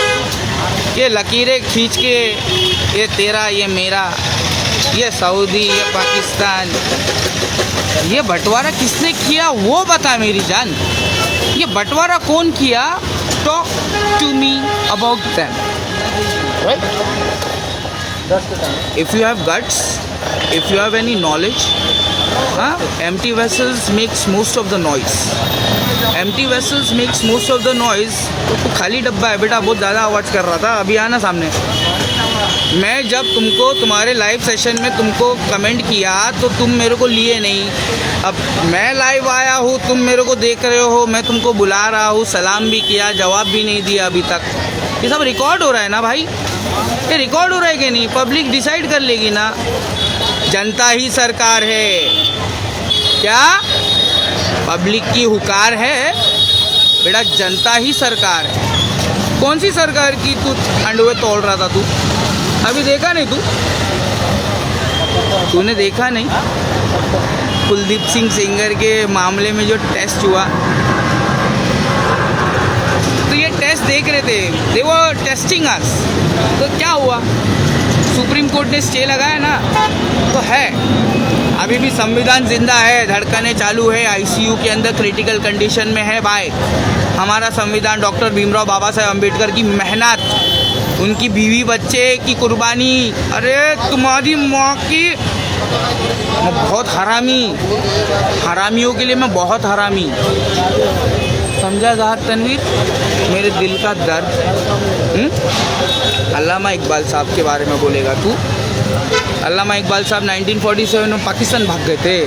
ये लकीरें खींच के, ये तेरा, ये मेरा, ये सऊदी, ये पाकिस्तान, ये बंटवारा किसने किया वो बता मेरी जान। ये बंटवारा कौन किया? Talk to me about them. Right? If you have guts, if you have any knowledge, empty vessels makes most of the noise. Empty vessels makes most of the noise. तो खाली डब्बा है बेटा, बहुत ज़्यादा आवाज़ कर रहा था। अभी आना सामने। मैं जब तुमको तुम्हारे लाइव सेशन में तुमको कमेंट किया तो तुम मेरे को लिए नहीं। अब मैं लाइव आया हूँ, तुम मेरे को देख रहे हो, मैं तुमको बुला रहा हूँ, सलाम भी किया, जवाब भी नहीं दिया अभी तक। ये सब रिकॉर्ड हो रहा है ना भाई, ये रिकॉर्ड हो रहा है कि नहीं? पब्लिक डिसाइड कर लेगी ना। जनता ही सरकार है, क्या पब्लिक की हुकार है बेटा? जनता ही सरकार है। कौन सी सरकार की तू अंडवे तोड़ रहा था? तू अभी देखा नहीं? तूने देखा नहीं? कुलदीप सिंह सेंगर के मामले में जो टेस्ट हुआ, तो ये टेस्ट देख रहे थे, दे वर टेस्टिंग अस। तो क्या हुआ? सुप्रीम कोर्ट ने स्टे लगाया ना, तो है अभी भी संविधान जिंदा है, धड़कने चालू है, आईसीयू के अंदर क्रिटिकल कंडीशन में है भाई। हमारा संविधान डॉक्टर भीमराव बाबा साहेब अम्बेडकर की मेहनत, उनकी बीवी बच्चे की कुर्बानी। अरे तुम्हारी माँ की, मैं बहुत हरामियों के लिए मैं बहुत हरामी। समझा ज़ाहर तनवीर मेरे दिल का दर्द। अल्लामा इकबाल साहब के बारे में बोलेगा तू? अल्लामा इकबाल साहब 1947 में पाकिस्तान भाग गए थे।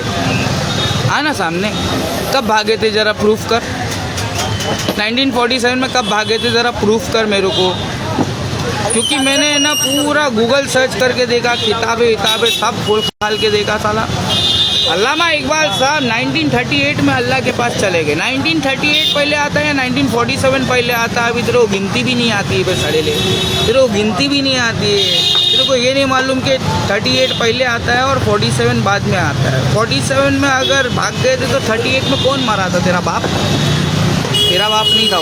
आना सामने, कब भागे थे ज़रा प्रूफ कर। 1947 में कब भागे थे ज़रा प्रूफ कर मेरे को, क्योंकि मैंने ना पूरा गूगल सर्च करके देखा, किताबें सब खोल खाल के देखा साला। अल्लामा इकबाल साहब 1938 में अल्लाह के पास चले गए। 1938 पहले आता है या 1947 पहले आता है? अभी तेरे को गिनती भी नहीं आती है सड़े ले, तेरे को गिनती भी नहीं आती है। तेरे को ये नहीं मालूम कि 38 पहले आता है और 47 बाद में आता है। 47 में अगर भाग गए थे तो 38 में कौन मारा था? तेरा बाप? तेरा बाप नहीं था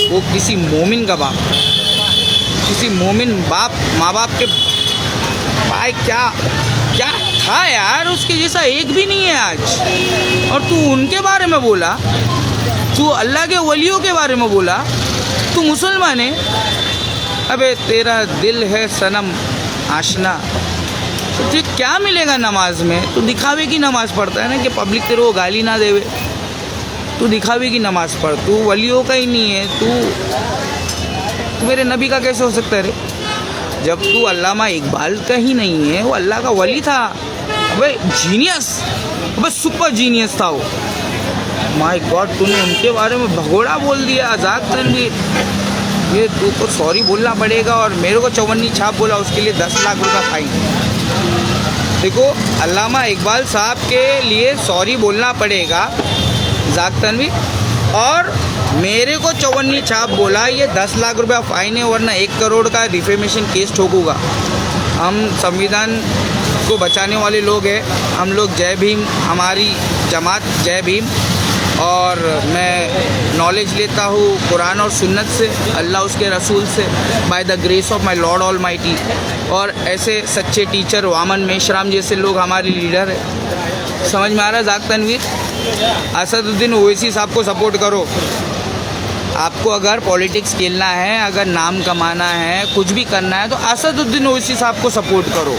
वो किसी मोमिन का बाप, किसी मोमिन बाप माँ बाप के भाई। क्या था यार, उसके जैसा एक भी नहीं है आज। और तू उनके बारे में बोला, तू अल्लाह के वलियों के बारे में बोला, तू मुसलमान है। अबे तेरा दिल है सनम आशना, तुझे क्या मिलेगा नमाज में? तू दिखावे की नमाज पढ़ता है ना कि पब्लिक तेरे को गाली ना देवे। तू दिखावे की नमाज पढ़, तू वलियों का ही नहीं है। तू मेरे नबी का कैसे हो सकता है रे? जब तू अल्लामा इकबाल का ही नहीं है, वो अल्लाह का वली था। अबे जीनियस, अबे सुपर जीनियस था वो। माय गॉड, तूने उनके बारे में भगोड़ा बोल दिया। आज़ाद तनवीर, ये तू को सॉरी बोलना पड़ेगा। और मेरे को चौवन्नी छाप बोला, उसके लिए 10 लाख रुपया फाइन। देखो, अल्लामा इकबाल साहब के लिए सॉरी बोलना पड़ेगा आज़ाद तनवीर। और मेरे को चौवन्नी छाप बोला, ये 10 लाख रुपया फाइन है, वरना 1 करोड़ का डिफेमेशन केस ठोकूगा। हम संविधान को बचाने वाले लोग हैं, हम लोग जय भीम, हमारी जमात जय भीम। और मैं नॉलेज लेता हूँ कुरान और सुन्नत से, अल्लाह उसके रसूल से, by the grace of my Lord all mighty. और ऐसे सच्चे टीचर वामन मेश्राम जैसे लोग हमारे लीडर हैं। समझ में आ रहा है आज़ाद तनवीर? असदुद्दीन ओवैसी साहब को सपोर्ट करो। आपको अगर पॉलिटिक्स खेलना है, अगर नाम कमाना है, कुछ भी करना है, तो असदुद्दीन ओवैसी साहब को सपोर्ट करो।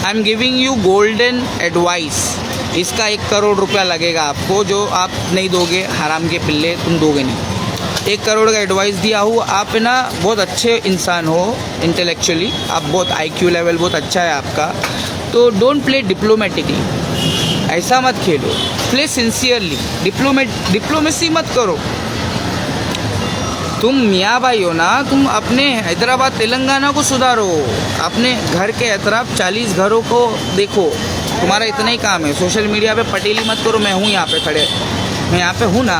I am giving you golden advice. इसका 1 करोड़ रुपया लगेगा आपको, जो आप नहीं दोगे, हराम के पिल्ले, तुम दोगे नहीं। 1 करोड़ का एडवाइस दिया हूँ। आप ना बहुत अच्छे इंसान हो इंटेलेक्चुअली, आप बहुत IQ लेवल बहुत अच्छा है आपका, तो डोंट प्ले डिप्लोमेटिकली, ऐसा मत खेलो, प्ले सिंसियरली। डिप्लोमेसी मत करो। तुम मियाँ भाई हो ना, तुम अपने हैदराबाद तेलंगाना को सुधारो, अपने घर के अतराफ 40 घरों को देखो। तुम्हारा इतना ही काम है। सोशल मीडिया पे पटेली मत करो। मैं हूँ यहाँ पे खड़े, मैं यहाँ पे हूँ ना,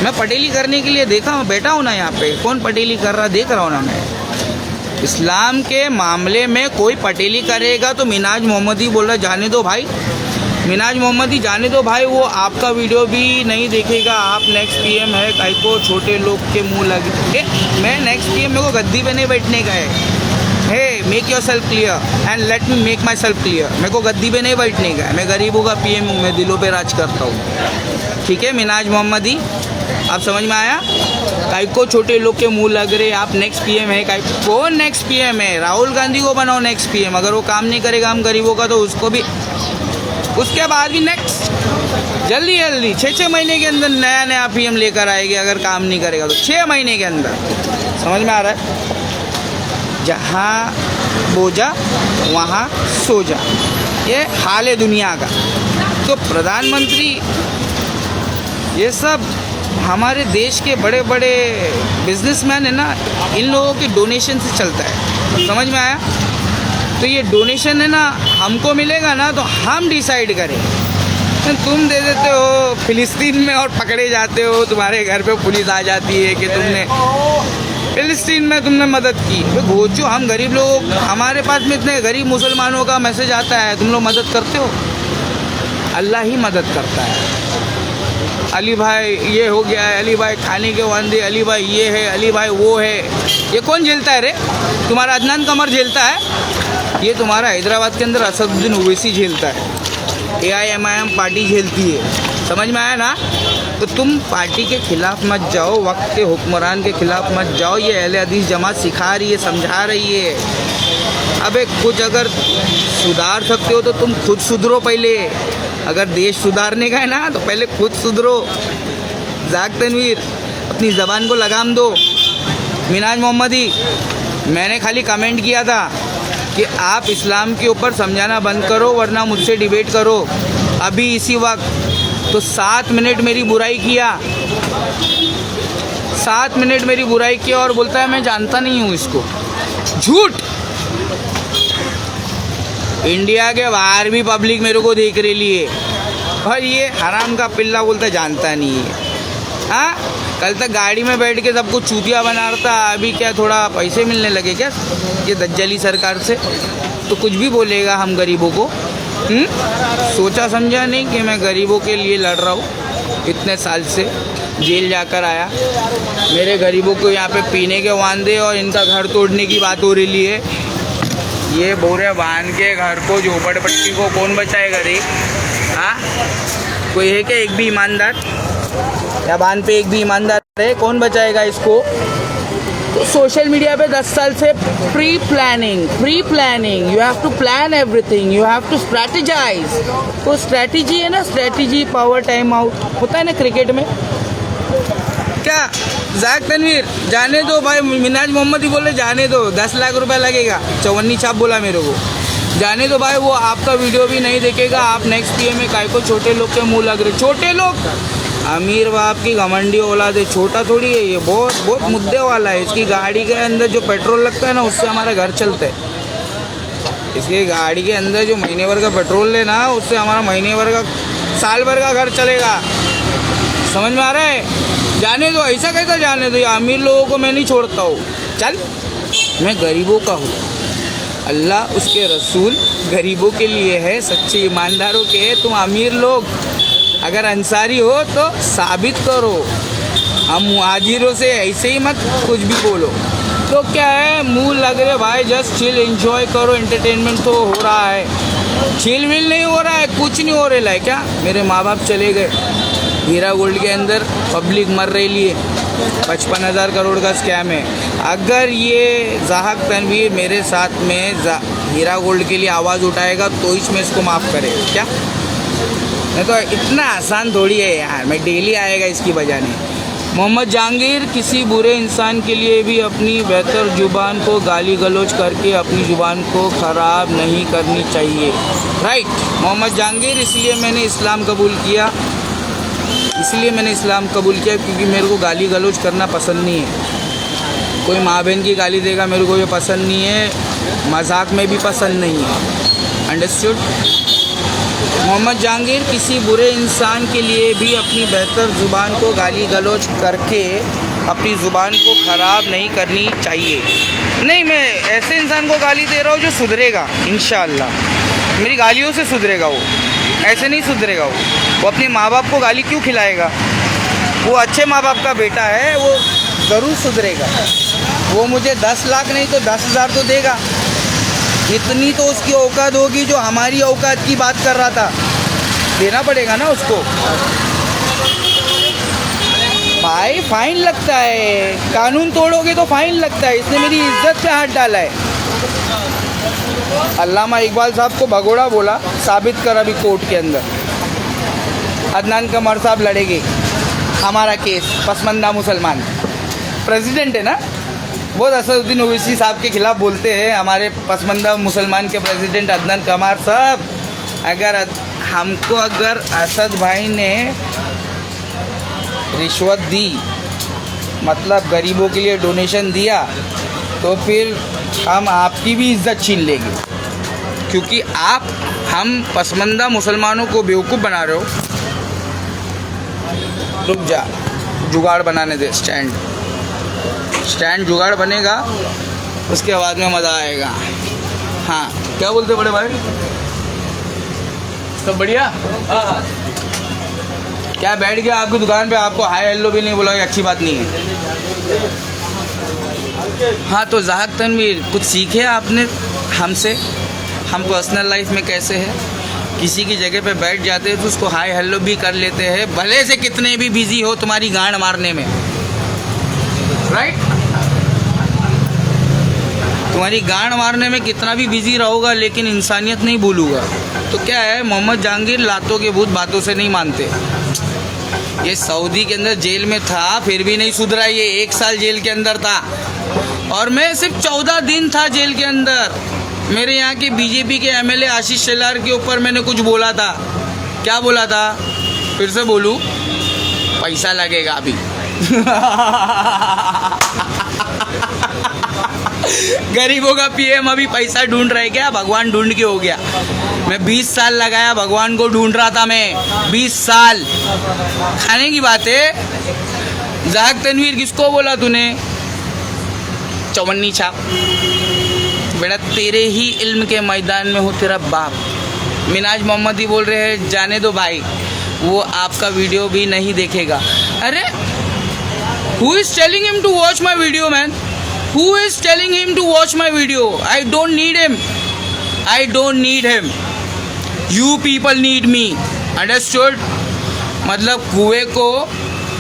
मैं पटेली करने के लिए देखा हूँ, बैठा हूँ ना यहाँ पे। कौन पटेली कर रहा देख रहा हूँ ना मैं। इस्लाम के मामले में कोई पटेली करेगा तो मिनाज मोहम्मदी बोल रहा, जाने दो भाई, मिनाज मोहम्मदी जाने दो भाई। वो आपका वीडियो भी नहीं देखेगा। आप नेक्स्ट PM है, कहीं को छोटे लोग के मुंह लगे। मैं नेक्स्ट PM, मेरे को गद्दी पे नहीं बैठने का है। Hey, make yourself clear and let me make myself clear. मेरे को गद्दी पे नहीं बैठने का है। मैं गरीबों का PM हूँ, मैं दिलों पे राज करता हूँ। ठीक है मिनाज मोहम्मदी, आप समझ में आया? कहीं को छोटे लोग के मुंह लग रहे, आप नेक्स्ट PM है। कौन नेक्स्ट PM है? राहुल गांधी को बनाओ नेक्स्ट PM। अगर वो काम नहीं करेगा हम गरीबों का, तो उसको भी, उसके बाद भी नेक्स्ट, जल्दी 6 महीने के अंदर नया PM लेकर आएगी। अगर काम नहीं करेगा तो 6 महीने के अंदर। समझ में आ रहा है? जहाँ बोझा वहाँ सो जा, ये हाल है दुनिया का। तो प्रधानमंत्री, ये सब हमारे देश के बड़े बड़े बिजनेसमैन है ना, इन लोगों के डोनेशन से चलता है। समझ में आया? तो ये डोनेशन है ना, हमको मिलेगा ना, तो हम डिसाइड करें। तुम दे देते हो फिलिस्तीन में और पकड़े जाते हो, तुम्हारे घर पे पुलिस आ जाती है कि तुमने फिलिस्तीन में तुमने मदद की। घोचो, हम गरीब लोग, हमारे पास में इतने गरीब मुसलमानों का मैसेज आता है, तुम लोग मदद करते हो? अल्लाह ही मदद करता है। अली भाई ये हो गया है, अली भाई खाने के वांदे, अली भाई ये है, अली भाई वो है। ये कौन झेलता है रे? तुम्हारा अदनान कमर झेलता है? ये तुम्हारा हैदराबाद के अंदर असदुद्दीन ओवैसी झेलता है। AIMIM पार्टी झेलती है। समझ में आया ना? तो तुम पार्टी के खिलाफ मत जाओ, वक्त के हुक्मरान के खिलाफ मत जाओ। ये अहले हदीस जमात सिखा रही है, समझा रही है। अबे कुछ अगर सुधार सकते हो तो तुम खुद सुधरो पहले। अगर देश सुधारने का है ना तो पहले खुद सुधरो। जाक तनवीर, अपनी ज़बान को लगाम दो। मिनाज मोहम्मदी, मैंने खाली कमेंट किया था कि आप इस्लाम के ऊपर समझाना बंद करो वरना मुझसे डिबेट करो। अभी इसी वक्त तो 7 मिनट मेरी बुराई किया, 7 मिनट मेरी बुराई किया और बोलता है मैं जानता नहीं हूँ इसको। झूठ। इंडिया के बाहर भी पब्लिक मेरे को देख रही है और ये हराम का पिल्ला बोलता जानता नहीं है। हाँ, कल तक गाड़ी में बैठ के सबको चूतिया बना रहा था, अभी क्या थोड़ा पैसे मिलने लगे क्या ये दज्जली सरकार से? तो कुछ भी बोलेगा हम गरीबों को। सोचा समझा नहीं कि मैं गरीबों के लिए लड़ रहा हूँ। इतने साल से जेल जाकर आया, मेरे गरीबों को यहाँ पे पीने के वांदे और इनका घर तोड़ने की बात हो रही है। ये बोरे बांध के घर को, झोपड़पट्टी को कौन बचाएगा रे? हाँ, कोई है क्या एक भी ईमानदार? या बांध पे एक भी ईमानदार है? कौन बचाएगा इसको? तो सोशल मीडिया पे 10 साल से pre planning, you have to plan everything, you have to strategize. तो स्ट्रैटेजी है ना, स्ट्रैटेजी पावर टाइम आउट होता है ना क्रिकेट में। क्या जाक तनवीर, जाने दो भाई। मिनाज मोहम्मदी बोले जाने दो, 10 लाख रुपया लगेगा। चवन्नी छाप बोला मेरे को, जाने दो भाई। वो आपका वीडियो भी नहीं देखेगा। आप नेक्स्ट पीएम में काय को छोटे लोग के मुंह लग रहे? छोटे लोग, अमीर बाप की घमंडी औलाद है, छोटा थोड़ी है ये। बहुत मुद्दे वाला है। इसकी गाड़ी के अंदर जो पेट्रोल लगता है ना, उससे हमारा घर चलता है। इसकी गाड़ी के अंदर जो महीने भर का पेट्रोल लेना, उससे हमारा महीने भर का, साल भर का घर चलेगा। समझ में आ रहा है? जाने दो। ऐसा कैसा जाने दो? या अमीर लोगों को मैं नहीं छोड़ता हूँ। चल, मैं गरीबों का हूँ। अल्लाह उसके रसूल गरीबों के लिए है, सच्चे ईमानदारों के है। तुम अमीर लोग अगर अंसारी हो तो साबित करो। हम मुहाजिरों से ऐसे ही मत कुछ भी बोलो। तो क्या है, मुंह लग रहे भाई, जस्ट चिल, एंजॉय करो। एंटरटेनमेंट तो हो रहा है, चिल विल नहीं हो रहा है, कुछ नहीं हो रहा है। क्या मेरे माँ बाप चले गए, हीरा गोल्ड के अंदर पब्लिक मर रही है, 55,000 करोड़ का स्कैम है। अगर ये ज़ाहक तनवीर मेरे साथ में हीरा गोल्ड के लिए आवाज़ उठाएगा तो इसमें इसको माफ़ करेगा क्या? नहीं तो इतना आसान थोड़ी है यार, मैं डेली आएगा इसकी बजाने। मोहम्मद जहांगीर, किसी बुरे इंसान के लिए भी अपनी बेहतर ज़ुबान को गाली गलौज करके अपनी ज़ुबान को ख़राब नहीं करनी चाहिए। राइट मोहम्मद जहांगीर, इसलिए मैंने इस्लाम कबूल किया, क्योंकि मेरे को गाली गलौज करना पसंद नहीं है। कोई माँ बहन की गाली देगा मेरे को ये पसंद नहीं है, मजाक में भी पसंद नहीं है। अंडरस्टूड? मोहम्मद जहांगीर, किसी बुरे इंसान के लिए भी अपनी बेहतर ज़ुबान को गाली गलौज करके अपनी ज़ुबान को ख़राब नहीं करनी चाहिए। नहीं, मैं ऐसे इंसान को गाली दे रहा हूँ जो सुधरेगा इंशाअल्लाह। मेरी गालियों से सुधरेगा वो, ऐसे नहीं सुधरेगा वो अपने माँ बाप को गाली क्यों खिलाएगा? वो अच्छे माँ बाप का बेटा है, वो ज़रूर सुधरेगा। वो मुझे 10 लाख नहीं तो 10,000 तो देगा। इतनी तो उसकी औकात होगी जो हमारी औकात की बात कर रहा था, देना पड़ेगा ना उसको। भाई फाइन लगता है, कानून तोड़ोगे तो फाइन लगता है। इसने मेरी इज्जत पे हाथ डाला है। अल्लामा इकबाल साहब को भगोड़ा बोला, साबित कर अभी कोर्ट के अंदर। अदनान कमर साहब लड़ेंगे हमारा केस, पसमंदा मुसलमान प्रेसिडेंट है ना, बहुत असदुद्दीन ओवैसी साहब के खिलाफ बोलते हैं। हमारे पसमंदा मुसलमान के प्रेसिडेंट अदनान कमर साहब, अगर असद भाई ने रिश्वत दी, मतलब गरीबों के लिए डोनेशन दिया, तो फिर हम आपकी भी इज्जत छीन लेंगे, क्योंकि हम पसमंदा मुसलमानों को बेवकूफ़ बना रहे हो। रुक जा, जुगाड़ बनाने दे, स्टैंड जुगाड़ बनेगा, उसके बाद में मज़ा आएगा। हाँ, क्या बोलते बड़े भाई, सब बढ़िया? हाँ, क्या बैठ गया आपकी दुकान पे, आपको हाय हेलो भी नहीं बोला, अच्छी बात नहीं है। हाँ, तो ज़ाहक तनवीर, कुछ सीखे आपने हमसे, हम पर्सनल लाइफ में कैसे है, किसी की जगह पे बैठ जाते हैं तो उसको हाय हेलो भी कर लेते हैं, भले से कितने भी बिजी हो तुम्हारी गांड मारने में, राइट? तुम्हारी गांड मारने में कितना भी बिजी रहोगा लेकिन इंसानियत नहीं भूलूगा। तो क्या है, मोहम्मद जहांगीर लातों के भूत बातों से नहीं मानते। ये सऊदी के अंदर जेल में था फिर भी नहीं सुधरा, ये 1 साल जेल के अंदर था और मैं सिर्फ 14 दिन था जेल के अंदर। मेरे यहाँ के बीजेपी के एमएलए आशीष शेलार के ऊपर मैंने कुछ बोला था। क्या बोला था, फिर से बोलूं? पैसा लगेगा अभी। गरीबों का पीएम अभी पैसा ढूंढ रहे क्या? भगवान ढूंढ के हो गया। मैं 20 साल लगाया भगवान को ढूंढ रहा था, मैं 20 साल। खाने की बात है। जाहक तनवीर किसको बोला तूने? चवन्नी छाप। बेटा तेरे ही इल्म के मैदान में हो तेरा बाप। मिनाज मोहम्मदी बोल रहे हैं जाने दो भाई, वो आपका वीडियो भी नहीं देखेगा। अरे who is telling him to watch my video man? Who is telling him to watch my video? I don't need him. I don't need him. You people need me. Understood? मतलब कुएं को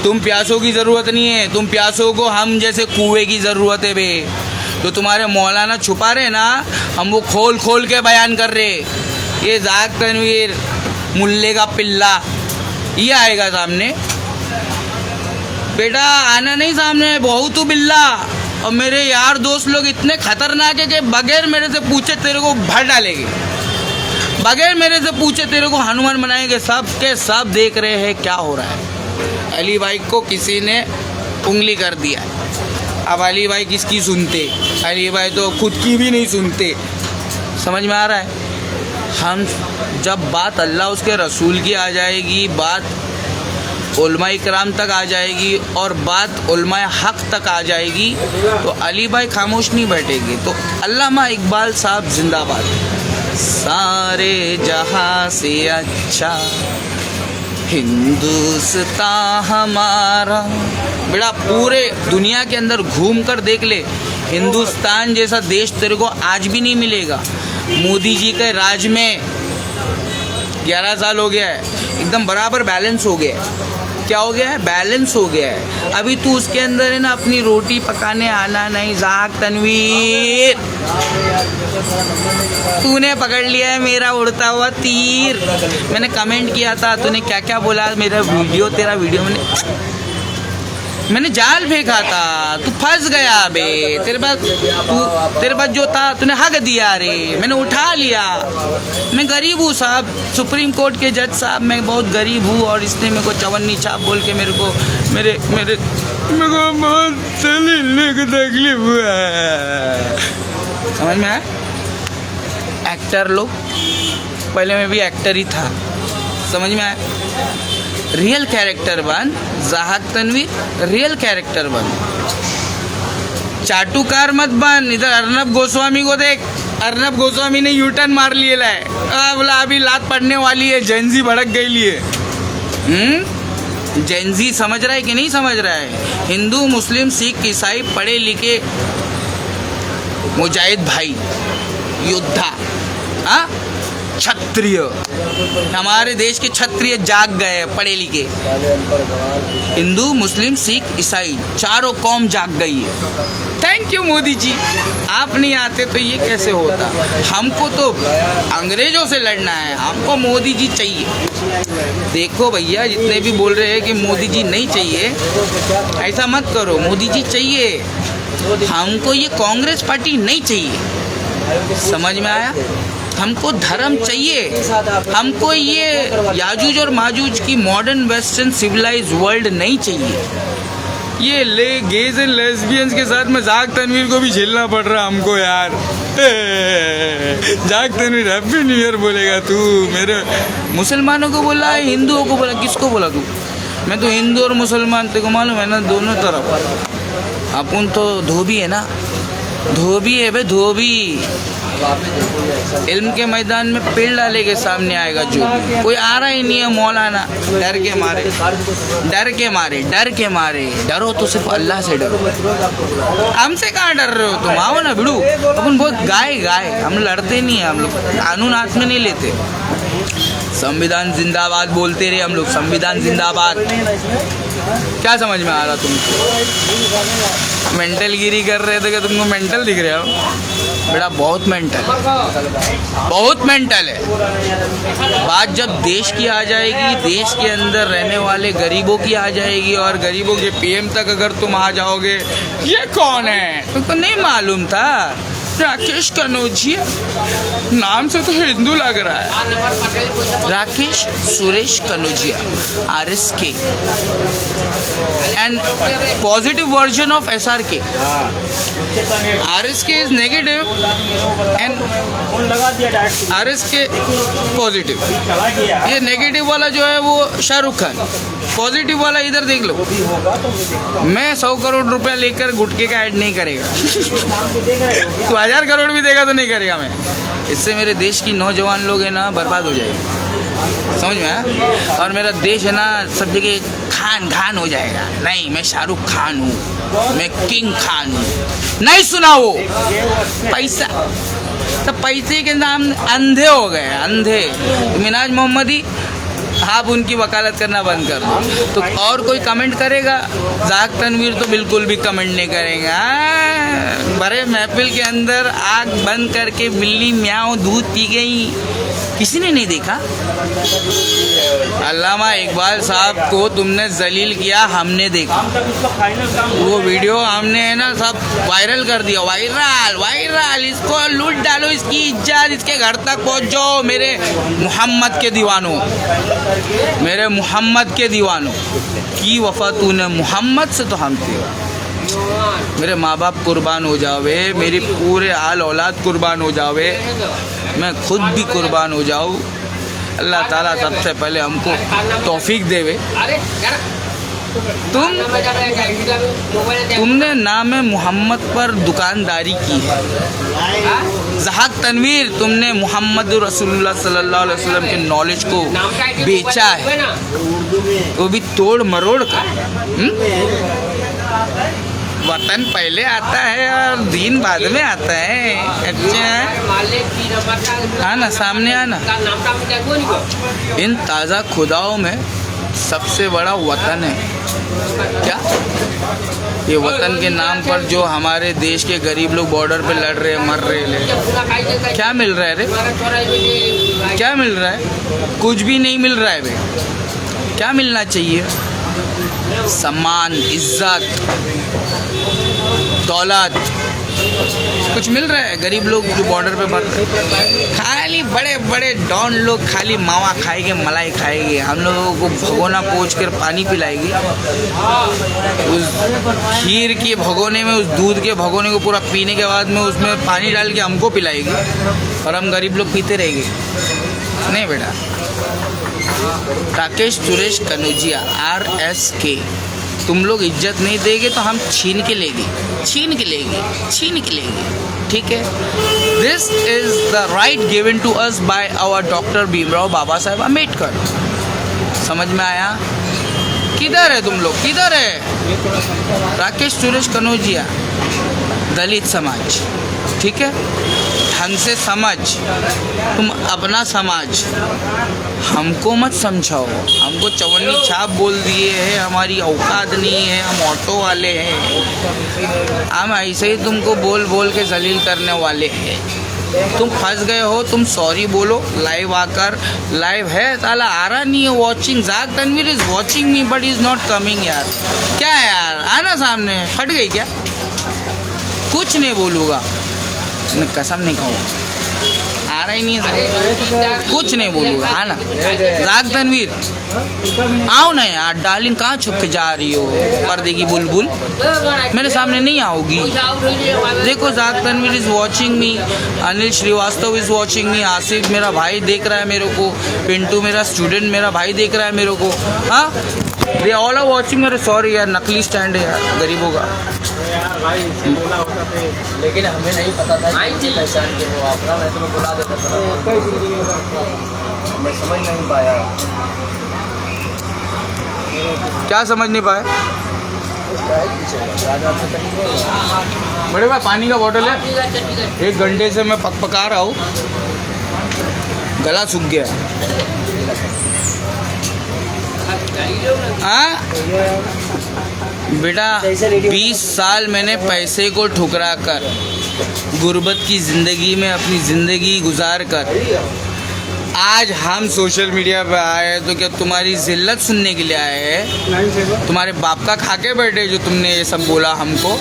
तुम प्यासों की ज़रूरत नहीं है, तुम प्यासों को हम जैसे कुएं की ज़रूरत है बे। तो तुम्हारे मौलाना छुपा रहे ना, हम वो खोल खोल के बयान कर रहे। ये जाहक तनवीर मुल्ले का पिल्ला ये आएगा सामने। बेटा आना नहीं सामने, बहु तू बिल्ला। और मेरे यार दोस्त लोग इतने खतरनाक है कि बगैर मेरे से पूछे तेरे को भर डालेंगे, बगैर मेरे से पूछे तेरे को हनुमान बनाएंगे। सब के सब देख रहे हैं क्या हो रहा है। अली भाई को किसी ने उंगली कर दिया, अब अली भाई किसकी सुनते? अली भाई तो खुद की भी नहीं सुनते। समझ में आ रहा है? हम जब बात अल्लाह उसके रसूल की आ जाएगी, बात उलमाए किराम तक आ जाएगी और बात उलमाए हक तक आ जाएगी तो अली भाई खामोश नहीं बैठेंगे। तो अल्लामा इकबाल साहब जिंदाबाद। सारे जहां से अच्छा हिंदुस्तान हमारा। बेटा पूरे दुनिया के अंदर घूम कर देख ले, हिंदुस्तान जैसा देश तेरे को आज भी नहीं मिलेगा। मोदी जी के राज में 11 साल हो गया है, एकदम बराबर बैलेंस हो गया है। क्या हो गया है? बैलेंस हो गया है। अभी तू उसके अंदर है ना, अपनी रोटी पकाने आना नहीं। जाहक तनवीर तूने पकड़ लिया है मेरा उड़ता हुआ तीर। मैंने कमेंट किया था, तूने क्या क्या बोला मेरा वीडियो, तेरा वीडियो मैंने जाल फेंका था, तू फंस गया बे। तेरे पास जो था तूने हक दिया रे, मैंने उठा लिया। मैं गरीब हूँ साहब, सुप्रीम कोर्ट के जज साहब, मैं बहुत गरीब हूँ और इसने मेरे को चवन्नी छाप बोल के मेरे को बहुत तकलीफ हुआ है। समझ में आया? एक्टर लोग, पहले मैं भी एक्टर ही था, समझ में आया? रियल कैरेक्टर बन जाहक तनवीर, रियल कैरेक्टर बन, चाटुकार मत बन। इधर अर्नब गोस्वामी को देख, अर्नब गोस्वामी ने यूटर्न मार लिया है, बोला अभी लात पड़ने वाली है, जेंजी भड़क गई लिए। जेंजी समझ रहा है कि नहीं समझ रहा है? हिंदू मुस्लिम सिख ईसाई पढ़े लिखे मुजाहिद भाई, योद्धा, हाँ क्षत्रिय, हमारे देश के क्षत्रिय जाग गए, पढ़े लिखे। हिंदू मुस्लिम सिख ईसाई चारों कौम जाग गई है। थैंक यू मोदी जी, आप नहीं आते तो ये कैसे होता। हमको तो अंग्रेजों से लड़ना है, हमको मोदी जी चाहिए। देखो भैया, जितने भी बोल रहे हैं कि मोदी जी नहीं चाहिए, ऐसा मत करो, मोदी जी चाहिए। हमको ये कांग्रेस पार्टी नहीं चाहिए। समझ में आया? हमको धर्म चाहिए, हमको ये याजूज और माजूज की मॉडर्न वेस्टर्न सिविलाइज वर्ल्ड नहीं चाहिए। ये ले गेज एंड लेस्बियंस के साथ में जाहक तनवीर को भी झेलना पड़ रहा हमको यार। जाहक तनवीर हैप्पी न्यू ईयर बोलेगा तू? मेरे मुसलमानों को बोला है, हिंदुओं को बोला, किसको बोला तू? मैं तो हिंदू और मुसलमान, तेरे को मालूम है ना, दोनों तरफ। अपन तो धोबी है ना, धोबी है भाई, धोबी। इल्म के मैदान में पेड़ डाले के सामने आएगा जो कोई आ रहा ही नहीं है मौलाना, डर के मारे, डर के मारे, डर के मारे। डरो तो सिर्फ अल्लाह से डरो, हमसे कहाँ डर रहे हो तुम? आओ ना भिड़ू, अपन बहुत गाय, हम लड़ते नहीं है, हम लोग कानून हाथ में नहीं लेते। संविधान जिंदाबाद बोलते रहे हम लोग, संविधान जिंदाबाद। क्या समझ में आ रहा तुमको? मेंटल गिरी कर रहे थे कि तुमको मेंटल दिख रहे हो? बेटा बहुत मेंटल है, बहुत मेंटल है। बात जब देश की आ जाएगी, देश के अंदर रहने वाले गरीबों की आ जाएगी, और गरीबों के पीएम तक अगर तुम आ जाओगे, ये कौन है तुमको नहीं मालूम था? राकेश कनौजिया, नाम से तो हिंदू लग रहा है। Rakesh Suresh Kanaujia, RSK, and positive version of SRK. RSK is negative and RSK positive. ये नेगेटिव वाला जो है वो शाहरुख खान, पॉजिटिव वाला इधर देख लो। मैं 100 करोड़ रुपया लेकर गुटके का ऐड नहीं करेगा। तो 1000 करोड़ भी देगा तो नहीं करेगा मैं। इससे मेरे देश की नौजवान लोग है ना बर्बाद हो जाएगी, समझ में आया? और मेरा देश है ना सब जगह खान खान हो जाएगा। नहीं, मैं शाहरुख खान हूँ, मैं किंग खान हूँ। नहीं सुना वो पैसा, तो पैसे के नाम अंधे हो गए, अंधे। मिनाज मोहम्मदी, आप उनकी वकालत करना बंद कर दो। तो और कोई कमेंट करेगा? जाक तनवीर तो बिल्कुल भी कमेंट नहीं करेगा। बड़े महफिल के अंदर आग बंद करके बिल्ली म्याऊं दूध पी गई, किसी ने नहीं देखा। अल्लामा इकबाल साहब को तुमने जलील किया, हमने देखा। वो वीडियो हमने है ना सब वायरल कर दिया, वायरल वायरल। इसको लूट डालो, इसकी इज्जत, इसके घर तक पहुंच जाओ। मेरे मोहम्मद के दीवानों, मेरे मोहम्मद के दीवानों की वफा तूने मोहम्मद से तो हम थे। मेरे माँ बाप कुर्बान हो जावे, मेरी पूरे आल औलाद कुर्बान हो जावे, मैं खुद भी कुर्बान हो जाऊँ। अल्लाह ताला सबसे पहले हमको तौफीक देवे। तुमने नाम मोहम्मद पर दुकानदारी की है। ज़हाक तनवीर, तुमने मोहम्मद रसूलुल्लाह सल्लल्लाहु अलैहि वसल्लम के नॉलेज को बेचा है, वो भी तोड़ मरोड़ कर। वतन पहले आता है और दीन बाद में आता है। अच्छा, आना सामने आना। इन ताज़ा खुदाओं में सबसे बड़ा वतन है। क्या ये वतन के नाम पर जो हमारे देश के गरीब लोग बॉर्डर पे लड़ रहे, मर रहे हैं, क्या मिल रहा है रे? क्या मिल रहा है? कुछ भी नहीं मिल रहा है बे। क्या मिलना चाहिए? सम्मान, इज्जत, दौलत, कुछ मिल रहा है? गरीब लोग जो बॉर्डर पे मर रहे, खाली बड़े बड़े डॉन लोग खाली मावा खाएंगे, मलाई खाएंगे, हम लोगों को भगोना पोंछ कर पानी पिलाएगी। उस खीर के भगोने में, उस दूध के भगोने को पूरा पीने के बाद में उसमें पानी डाल के हमको पिलाएगी, और हम गरीब लोग पीते रहेंगे। नहीं बेटा। राकेश सुरेश कनौजिया, RSK, तुम लोग इज्जत नहीं देंगे तो हम छीन के लेंगे, छीन के लेंगे, छीन के लेंगे। ठीक है? This is the right given to us by our doctor Bhimrao Baba Saheb Ambedkar. समझ में आया? किधर है तुम लोग, किधर है? राकेश सुरेश कनौजिया, दलित समाज, ठीक है? ढंग से समझ, तुम अपना समाज, हमको मत समझाओ। हमको चवन्नी छाप बोल दिए हैं, हमारी औकात नहीं है, हम ऑटो वाले हैं, हम ऐसे ही तुमको बोल बोल के जलील करने वाले हैं। तुम फंस गए हो, तुम सॉरी बोलो लाइव आकर। लाइव है, साला आ रहा नहीं है watching. Jak Tanveer is watching me but is not coming. यार क्या है यार, आना सामने। फट गई क्या? कुछ नहीं बोलूँगा, कसम नहीं कहूँगा, आ रहा ही नहीं है, कुछ नहीं बोलूँगा। आना जाक तनवीर, आओ ना यार। डार्लिंग कहाँ छुप के जा रही हो? पर्दे की बुलबुल, मेरे सामने नहीं आओगी। देखो Jak Tanveer is watching me, Anil Srivastava is watching me, Asif मेरा भाई देख रहा है मेरे को, पिंटू मेरा स्टूडेंट मेरा भाई देख रहा है मेरे को। हाँ, दे ऑल आर वॉचिंग। मेरे सॉरी यार, नकली स्टैंड है यार गरीबों का। लेकिन हमें नहीं पता था कि पहचान के हो आप ना, मैं तुम्हें बुला देता था, मैं समझ नहीं पाया। क्या समझ नहीं पाए? बड़े भाई पानी का बोतल है, 1 घंटे से मैं पका रहा हूँ। गला सूख गया। हाँ बेटा, 20 साल मैंने पैसे को ठुकरा कर गुर्बत की ज़िंदगी में अपनी ज़िंदगी गुजार कर आज हम सोशल मीडिया पे आए तो क्या तुम्हारी जिल्लत सुनने के लिए आए हैं? तुम्हारे बाप का खा के बैठे जो तुमने ये सब बोला हमको।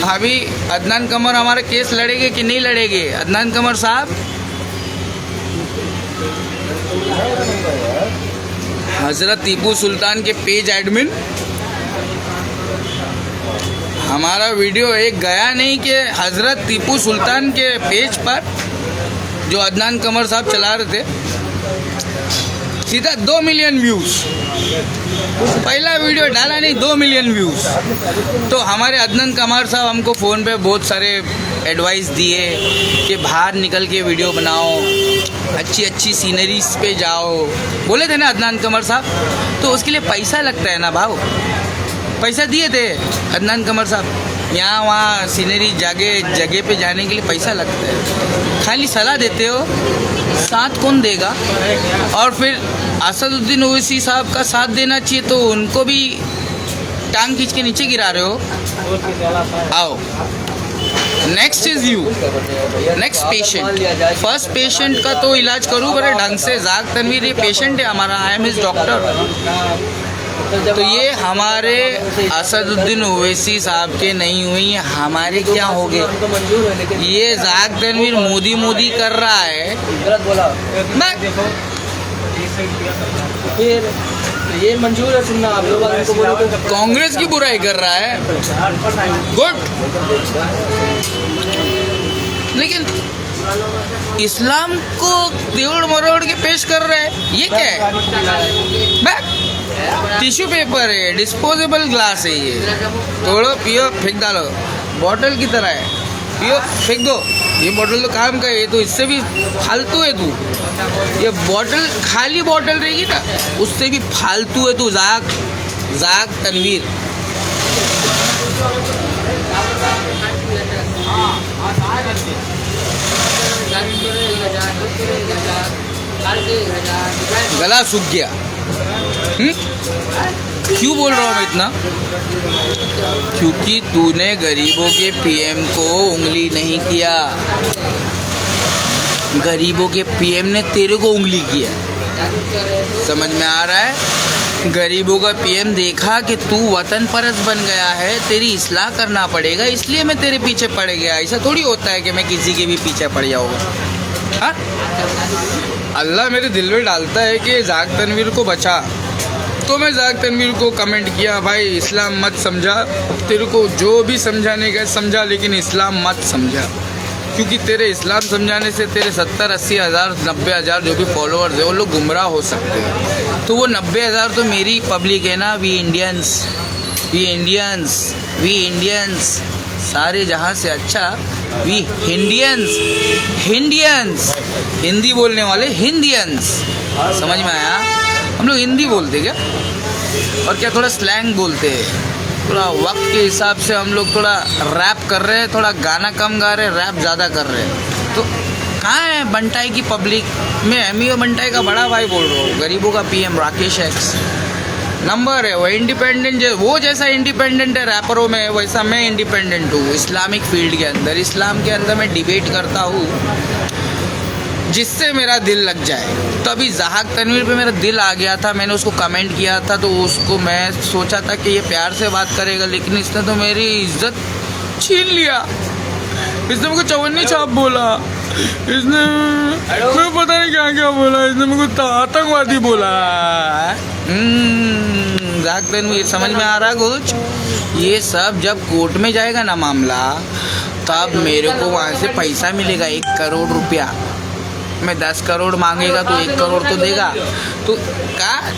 अभी अदनान कमर हमारे केस लड़ेंगे कि नहीं लड़ेंगे? अदनान कमर साहब, हजरत टीपू सुल्तान के पेज एडमिन, हमारा वीडियो एक गया नहीं कि हजरत टीपू सुल्तान के पेज पर जो अदनान कमर साहब चला रहे थे, सीधा 2 मिलियन व्यूज़। पहला वीडियो डाला नहीं, 2 मिलियन व्यूज़। तो हमारे अदनान कमर साहब हमको फ़ोन पे बहुत सारे एडवाइस दिए कि बाहर निकल के वीडियो बनाओ, अच्छी अच्छी सीनरीज पे जाओ, बोले थे ना अदनान कमर साहब। तो उसके लिए पैसा लगता है ना भाव, पैसा दिए थे अदनान कमर साहब। यहाँ वहाँ सीनरी जगह पे जाने के लिए पैसा लगता है, खाली सलाह देते हो, साथ कौन देगा? और फिर असदुद्दीन ओवैसी साहब का साथ देना चाहिए तो उनको भी टांग खींच के नीचे गिरा रहे हो। आओ, next is you, next patient. First patient का तो इलाज करूँ बड़े ढंग से। जाग तनवीर ये पेशेंट है हमारा, आई एम हिज डॉक्टर। तो ये हमारे असदुद्दीन ओवैसी साहब के नहीं हुई, हमारे क्या हो गए? ये जाग तनवीर मोदी कर रहा है। फिर ये मंजूर है सुनना, आप लोग इनको बोलो तो कांग्रेस की बुराई कर रहा है, गुड। लेकिन इस्लाम को देवड़ मरोड़ के पेश कर रहा है, ये क्या है? टिश्यू पेपर है, डिस्पोजेबल ग्लास है, ये तोड़ो पियो फेंक डालो, बॉटल की तरह है, पियो फेंक दो। ये बॉटल तो काम का है, ये तो इससे भी फालतू है तू। ये बॉटल खाली बॉटल रहेगी ना, उससे भी फालतू है तू। जाग तनवीर, गला सूख गया। क्यों बोल रहा हूँ मैं इतना? क्योंकि तूने गरीबों के पीएम को उंगली नहीं किया, गरीबों के पीएम ने तेरे को उंगली किया। समझ में आ रहा है? गरीबों का पीएम देखा कि तू वतन परस्त बन गया है, तेरी इस्लाह करना पड़ेगा, इसलिए मैं तेरे पीछे पड़ गया। ऐसा थोड़ी होता है कि मैं किसी के भी पीछे पड़ जाऊँगा। हाँ, अल्लाह मेरे दिल में डालता है कि जाग तनवीर को बचा, तो मैं जाग तनवीर को कमेंट किया, भाई इस्लाम मत समझा, तेरे को जो भी समझाने का समझा, लेकिन इस्लाम मत समझा, क्योंकि तेरे इस्लाम समझाने से तेरे 70-80 हज़ार 90 हज़ार जो भी फॉलोअर्स है वो लोग गुमराह हो सकते हैं। तो वो 90 हज़ार तो मेरी पब्लिक है ना। वी इंडियंस सारे जहाँ से अच्छा, वी हिंडियंस, हिंदी बोलने वाले हिंदियंस। समझ में आया? हम लोग हिंदी बोलते क्या, और क्या थोड़ा स्लैंग बोलते हैं, थोड़ा वक्त के हिसाब से हम लोग थोड़ा रैप कर रहे हैं, थोड़ा गाना कम गा रहे हैं, रैप ज़्यादा कर रहे हैं। तो कहाँ है बंटाई की पब्लिक? मैं एमईओ बंटाई का बड़ा भाई बोल रहा हूँ, गरीबों का पीएम राकेश एक्स नंबर है। वो इंडिपेंडेंट, वो जैसा इंडिपेंडेंट है रैपरों में, वैसा मैं इंडिपेंडेंट हूँ इस्लामिक फील्ड के अंदर। इस्लाम के अंदर मैं डिबेट करता हूँ जिससे मेरा दिल लग जाए। तो अभी जाग तनवीर पे मेरा दिल आ गया था, मैंने उसको कमेंट किया था, तो उसको मैं सोचा था कि ये प्यार से बात करेगा, लेकिन इसने तो मेरी इज्जत छीन लिया। इसने मुझको चवन्नी छाप बोला, इसने मुझे पता नहीं क्या क्या बोला, इसने मुझको आतंकवादी बोला। जाग तनवीर समझ में आ रहा कुछ? ये सब जब कोर्ट में जाएगा ना मामला, तब मेरे को वहाँ से पैसा मिलेगा 1 करोड़ रुपया। मैं 10 करोड़ मांगेगा तो 1 करोड़ तो देगा। तो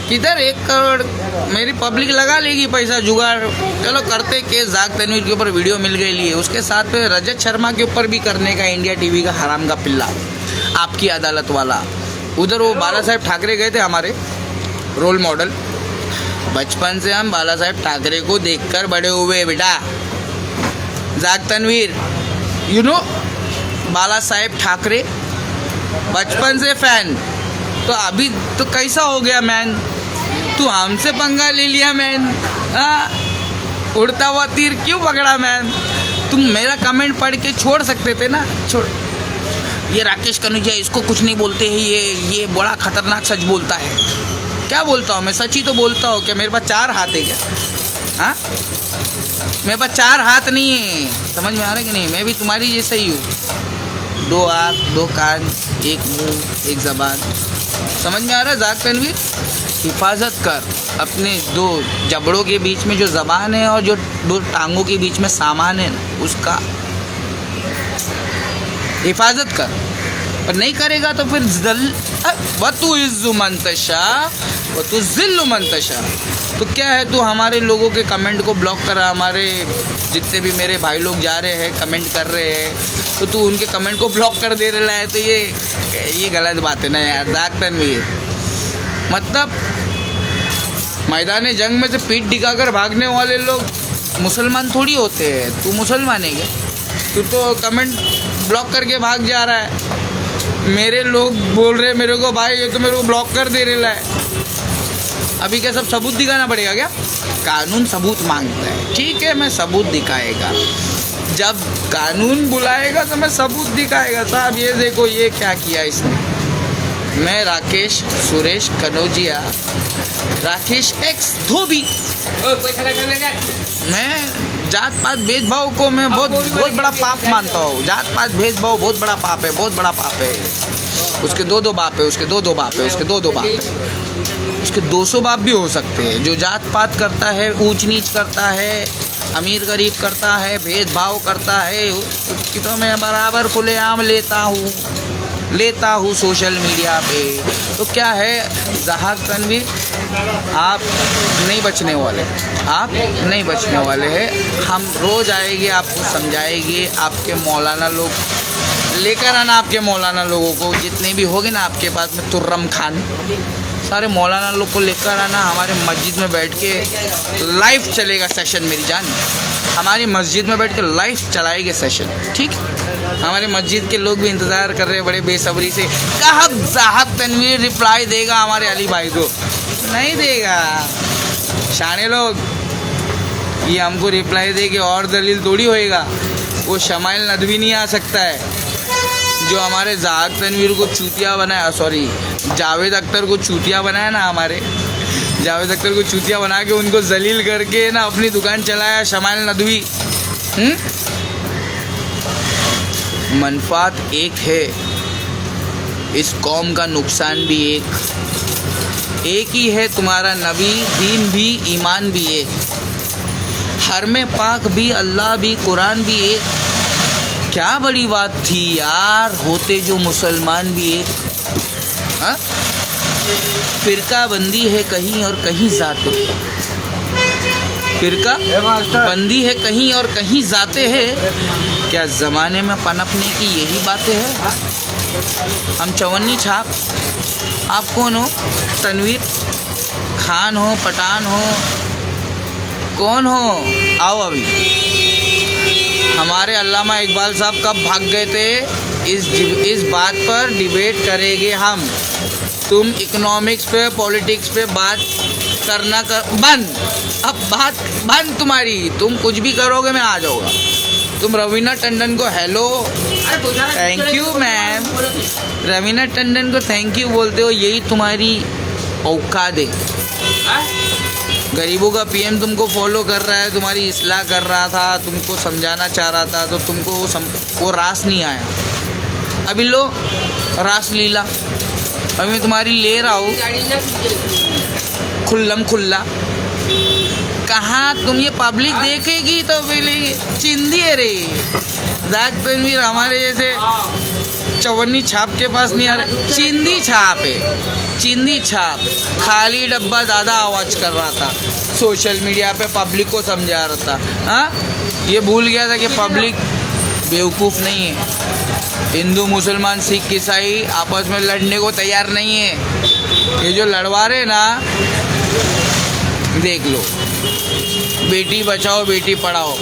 किधर 1 करोड़ मेरी पब्लिक लगा लेगी पैसा जुगाड़। चलो करते केस जाग तनवीर के ऊपर वीडियो मिल गई लिए, उसके साथ में रजत शर्मा के ऊपर भी करने का, इंडिया टीवी का हराम का पिल्ला, आपकी अदालत वाला। उधर वो बाला साहेब ठाकरे गए थे, हमारे रोल मॉडल। बचपन से हम बाला साहेब ठाकरे को देखकर बड़े हुए बेटा। जाग तनवीर, यू नो बाला साहेब ठाकरे, बचपन से फैन, तो अभी तो कैसा हो गया मैन? तू हमसे पंगा ले लिया मैन, हाँ? उड़ता हुआ तीर क्यों पकड़ा मैन? तुम मेरा कमेंट पढ़ के छोड़ सकते थे ना, छोड़। ये राकेश कनुजिया इसको कुछ नहीं बोलते हैं, ये बड़ा खतरनाक सच बोलता है। क्या बोलता हूँ मैं? सच ही तो बोलता हूँ। क्या मेरे पास 4 हाथ है क्या? हाँ, मेरे पास 4 हाथ नहीं है, समझ में आ रहा है कि नहीं? मैं भी तुम्हारी जैसा ही हूँ, 2 आँख, 2 कान, 1 मुंह, 1 ज़बान। समझ में आ रहा है जाक तनवीर? हिफाजत कर अपने 2 जबड़ों के बीच में जो ज़बान है और जो 2 टांगों के बीच में सामान है ना, उसका हिफाजत कर। और नहीं करेगा तो फिर वतु इज़्ज़ु मन तशा वतु ज़िल्लु मन तशा। तो क्या है, तू हमारे लोगों के कमेंट को ब्लॉक करा। हमारे जितने भी मेरे भाई लोग जा रहे हैं कमेंट कर रहे हैं, तो तू उनके कमेंट को ब्लॉक कर दे रहा है, तो ये गलत बात है ना यार जाक तनवीर। मतलब मैदान जंग में से पीठ दिखाकर भागने वाले लोग मुसलमान थोड़ी होते हैं। तू मुसलमान है क्या? तू तो कमेंट ब्लॉक करके भाग जा रहा है। मेरे लोग बोल रहे मेरे को, भाई ये तो मेरे को ब्लॉक कर दे रहा है। अभी क्या सब सबूत दिखाना पड़ेगा क्या? कानून सबूत मांगता है, ठीक है, मैं सबूत दिखाएगा। जब कानून बुलाएगा तो मैं सबूत दिखाएगा। साहब ये देखो, ये क्या किया इसने। मैं राकेश सुरेश कनौजिया, राकेश एक्स धोबी, मैं जात पात भेदभाव को मैं बहुत बड़ा पाप मानता हूँ। जात पात भेदभाव बहुत बड़ा पाप है, बहुत बड़ा पाप है। उसके 2 बाप है, उसके 2 बाप है, उसके 2 बाप है, उसके 200 बाप भी हो सकते हैं। जो जात पात करता है, ऊंच नीच करता है, अमीर गरीब करता है, भेदभाव करता है, उसकी तो मैं बराबर खुलेआम लेता हूँ सोशल मीडिया पे। तो क्या है ज़हाक तनवीर, आप नहीं बचने वाले, आप नहीं बचने वाले हैं। हम रोज़ आएंगे, आपको समझाएंगे। आपके मौलाना लोग लेकर आना, आपके मौलाना लोगों को जितने भी होंगे ना आपके पास में, तुर्रम खान, सारे मौलाना लोग को लेकर आना। हमारे मस्जिद में बैठ के लाइव चलेगा सेशन, मेरी जान, हमारी मस्जिद में बैठ के लाइव चलाएंगे सेशन, ठीक? हमारे मस्जिद के लोग भी इंतज़ार कर रहे हैं बड़े बेसब्री से, कब ज़हाक तनवीर रिप्लाई देगा हमारे अली भाई को। नहीं देगा शाने लोग, ये हमको रिप्लाई देके और दलील थोड़ी होएगा। वो शमाइल नदवी नहीं आ सकता है जो हमारे ज़हाक तनवीर को चूतिया बनाया, सॉरी जावेद अख्तर को चूतिया बनाया ना, हमारे जावेद अख्तर को चूतिया बना के उनको जलील करके ना अपनी दुकान चलाया शमाइल नदवी। मनफात एक है, इस कौम का नुकसान भी एक ही है। तुम्हारा नबी, दीन भी, ईमान भी एक, हरम पाक भी, अल्लाह भी, कुरान भी एक। क्या बड़ी बात थी यार, होते जो मुसलमान भी एक। हाँ, फिरका बंदी है कहीं और कहीं जाते, फिरका बंदी है कहीं और कहीं जाते हैं। क्या ज़माने में पनपने की यही बातें हैं? हम चवन्नी छाप, आप कौन हो? तनवीर खान हो, पठान हो, कौन हो? आओ अभी। हमारे अल्लामा इकबाल साहब कब भाग गए थे? इस बात पर डिबेट करेंगे हम। तुम इकोनॉमिक्स पे, पॉलिटिक्स पे बात करना बंद, अब बात बंद तुम्हारी। तुम कुछ भी करोगे मैं आ जाऊँगा। तुम रवीना टंडन को hello, thank you ma'am, Raveena Tandon को थैंक यू बोलते हो, यही तुम्हारी औकात है। गरीबों का पीएम तुमको फॉलो कर रहा है, तुम्हारी इस्लाह कर रहा था, तुमको समझाना चाह रहा था, तो तुमको वो रास नहीं आया। अभी लो रास लीला, अभी मैं तुम्हारी ले रहा हूँ खुल्लम खुल्ला। कहाँ तुम ये पब्लिक देखेगी तो बोलेगी चिंदी है रे। ज़हाक तनवीर हमारे जैसे चवन्नी छाप के पास नहीं आ रहा, चिंदी छाप है, चिंदी छाप। खाली डब्बा ज़्यादा आवाज़ कर रहा था, सोशल मीडिया पे पब्लिक को समझा रहा था। हाँ, ये भूल गया था कि पब्लिक बेवकूफ़ नहीं है। हिंदू, मुसलमान, सिख, ईसाई आपस में लड़ने को तैयार नहीं है। ये जो लड़वा रहे ना, देख लो, बेटी बचाओ बेटी पढ़ाओ।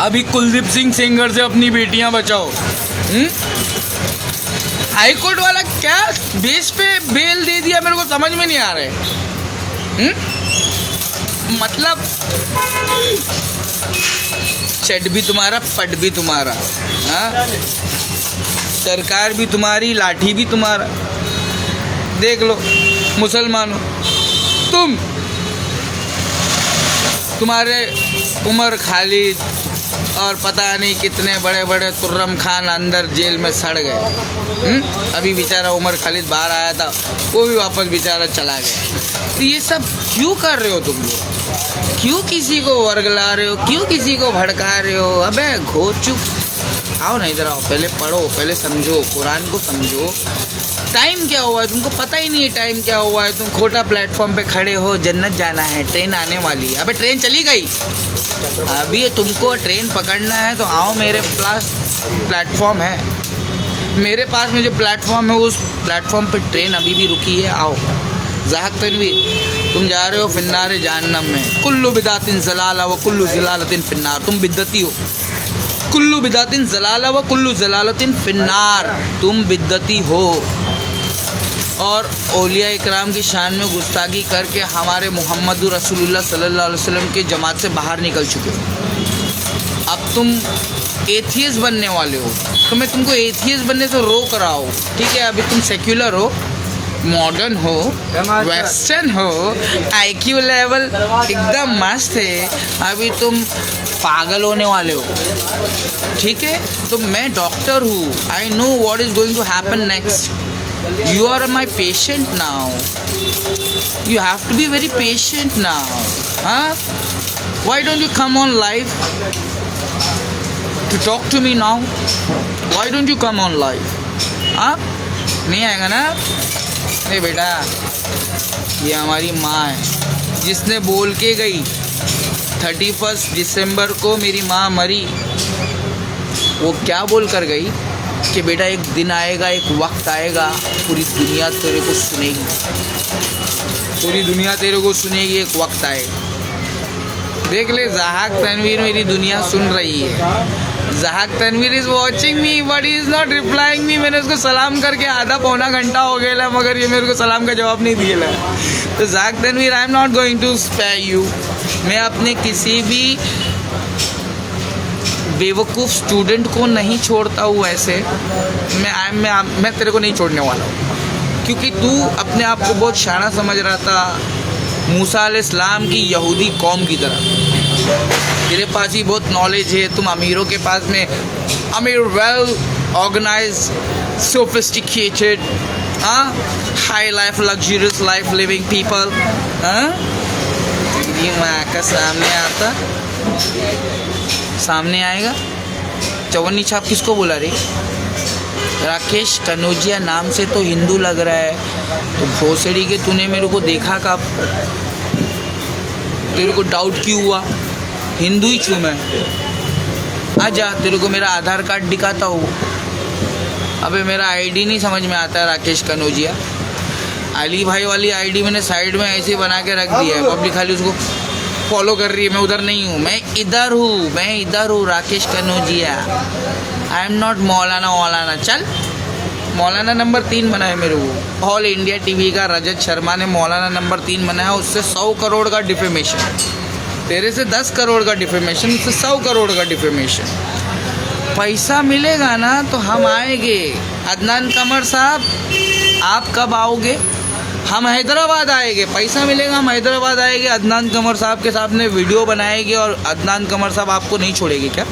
अभी कुलदीप सिंह सेंगर से अपनी बेटियां बचाओ। हाई कोर्ट वाला क्या बेस पे बेल दे दिया, मेरे को समझ में नहीं आ रहा है। मतलब चट भी तुम्हारा, पट भी तुम्हारा, हाँ? सरकार भी तुम्हारी, लाठी भी तुम्हारा। देख लो मुसलमानों, तुम्हारे उमर खालिद और पता नहीं कितने बड़े बड़े तुर्रम खान अंदर जेल में सड़ गए। अभी बेचारा उमर खालिद बाहर आया था, वो भी वापस बेचारा चला गया। तो ये सब क्यों कर रहे हो तुम लोग? क्यों किसी को वर्गला रहे हो? क्यों किसी को भड़का रहे हो? अबे घोचुक, आओ ना इधर आओ, पहले पढ़ो, पहले समझो, कुरान को समझो। टाइम क्या हुआ है तुमको पता ही नहीं है। टाइम क्या हुआ है, तुम खोटा प्लेटफॉर्म पे खड़े हो। जन्नत जाना है, ट्रेन आने वाली है। अबे ट्रेन चली गई, अभी तुमको ट्रेन पकड़ना है तो आओ, मेरे पास प्लेटफॉर्म है। मेरे पास में जो प्लेटफॉर्म है उस प्लेटफॉर्म पे ट्रेन अभी भी रुकी है, आओ। ज़ाहक तनवीर, तुम जा रहे हो फिन्नार जहन्नम में। कुल्लु बिदातिन ज़लाला व कुल्लु ज़लालतिन फिन्नार। तुम बिद्दती हो। कुल्लु बिदातिन ज़लाला व कुल्लु ज़लालतिन फिन्नार, तुम बिद्दती हो। और औलिया इकराम की शान में गुस्ताखी करके हमारे मोहम्मद रसूलुल्लाह सल्लल्लाहु अलैहि वसल्लम के जमात से बाहर निकल चुके हो। अब तुम एथियस्ट बनने वाले हो, तो मैं तुमको एथियस्ट बनने से रोक रहा हूँ, ठीक है? अभी तुम सेक्युलर हो, मॉडर्न हो, वेस्टर्न हो, आईक्यू लेवल एकदम मस्त है। अभी तुम पागल होने वाले हो, ठीक है? तो मैं डॉक्टर हूँ, I know what is going to happen next. You are my patient now. You have to be very patient now. Huh? Why don't you come on live to talk to me now? Why don't you come on live? हाँ? नहीं आएगा ना? नहीं बेटा, ये हमारी माँ है जिसने बोल के गई 31 दिसंबर को मेरी माँ मरी। वो क्या बोल कर गई कि बेटा एक दिन आएगा, एक वक्त आएगा, पूरी दुनिया तेरे को सुनेगी, पूरी दुनिया तेरे को सुनेगी, एक वक्त आएगा। देख ले, ज़ाहक तनवीर मेरी दुनिया सुन रही है। Zahak Tanveer is watching me but he is not replying me. मैंने उसको सलाम करके आधा पौना घंटा हो गया, मगर ये मेरे को सलाम का जवाब नहीं दिया। तो Zahak Tanveer, I am not going to spare you. मैं अपने किसी भी बेवकूफ़ स्टूडेंट को नहीं छोड़ता हूँ ऐसे। मैं तेरे को नहीं छोड़ने वाला हूँ, क्योंकि तू अपने आप को बहुत शाना समझ रहा था, मूसा अलैहिस्सलाम की यहूदी कौम की तरह। तेरे पास ही बहुत नॉलेज है, तुम अमीरों के पास में अमीर, well organize, sophisticated, high life, luxurious life living people. तेरी माँ का सामने आएगा। चवन्नी छाप किसको बोला रे? राकेश कनौजिया नाम से तो हिंदू लग रहा है, तो भोसड़ी के तूने मेरे को देखा कब? तेरे को डाउट क्यों हुआ? हिंदू ही छूँ मैं। आजा, तेरे को मेरा आधार कार्ड दिखाता हूँ। अबे मेरा आईडी नहीं समझ में आता है, राकेश कनौजिया। अली भाई वाली आईडी मैंने साइड में ऐसे बना के रख दिया है, पब्लिक खाली उसको फॉलो कर रही है। मैं उधर नहीं हूँ, मैं इधर हूँ, Rakesh Kanaujia. I am not maulana. चल, मौलाना नंबर 3 बनाया मेरे को। ऑल इंडिया टीवी का रजत शर्मा ने मौलाना नंबर 3 बनाया, उससे 100 करोड़ का डिफेमेशन। तेरे से 10 करोड़ का डिफेमेशन, उससे 100 करोड़ का डिफेमेशन। पैसा मिलेगा ना तो हम आएंगे। अदनान कमर साहब, आप कब आओगे? हम हैदराबाद आएंगे। पैसा मिलेगा, हम हैदराबाद आएंगे। अदनान कमर साहब के सामने वीडियो बनाएंगे और अदनान कमर साहब आपको नहीं छोड़ेंगे क्या?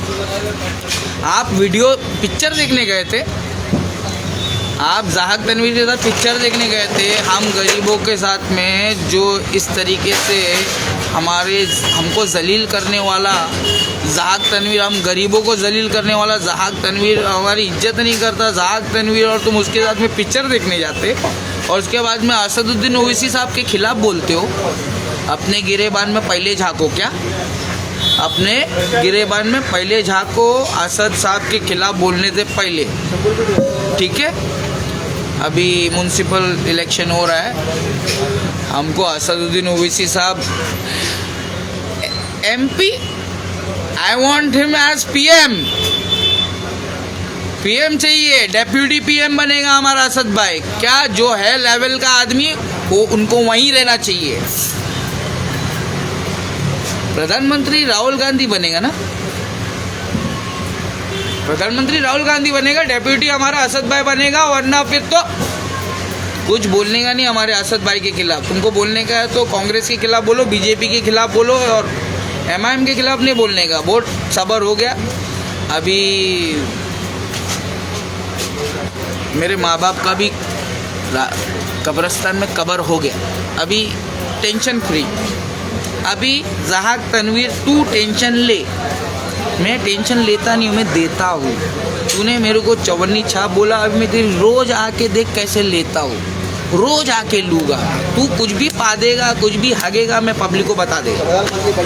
आप वीडियो पिक्चर देखने गए थे, आप ज़ाहक तनवीर के साथ पिक्चर देखने गए थे। हम गरीबों के साथ में जो इस तरीके से हमको जलील करने वाला ज़ाहक तनवीर, हम गरीबों को जलील करने वाला ज़ाहक तनवीर हमारी इज्जत नहीं करता। ज़ाहक तनवीर और तुम उसके साथ में पिक्चर देखने जाते और उसके बाद में असदुद्दीन ओवैसी साहब के खिलाफ बोलते हो। अपने गिरेबान में पहले झाँको क्या? अपने गिरेबान में पहले झाँको, असद साहब के खिलाफ बोलने से पहले, ठीक है? अभी म्यूनसिपल इलेक्शन हो रहा है। हमको Asaduddin Owaisi sahab MP I want him as PM. PM चाहिए, डेप्यूटी पीएम बनेगा हमारा असद भाई। क्या जो है लेवल का आदमी वो उनको वहीं रहना चाहिए। प्रधानमंत्री राहुल गांधी बनेगा ना, प्रधानमंत्री राहुल गांधी बनेगा, डेप्यूटी हमारा असद भाई बनेगा। वरना फिर तो कुछ बोलने का नहीं हमारे असद भाई के खिलाफ। तुमको बोलने का है तो कांग्रेस के खिलाफ बोलो, बीजेपी के खिलाफ बोलो, और एमआईएम के खिलाफ नहीं बोलने का। बहुत सब्र हो गया। अभी मेरे माँ बाप का भी कब्रिस्तान में कब्र हो गया। अभी टेंशन फ्री। अभी ज़हाक तनवीर तू टेंशन ले। मैं टेंशन लेता नहीं हूँ, मैं देता हूँ। तूने मेरे को चवन्नी छाप बोला, अभी मैं तेरी रोज़ आके देख कैसे लेता हूँ। रोज़ आके लूँगा। तू कुछ भी पा देगा, कुछ भी हगेगा, मैं पब्लिक को बता देगा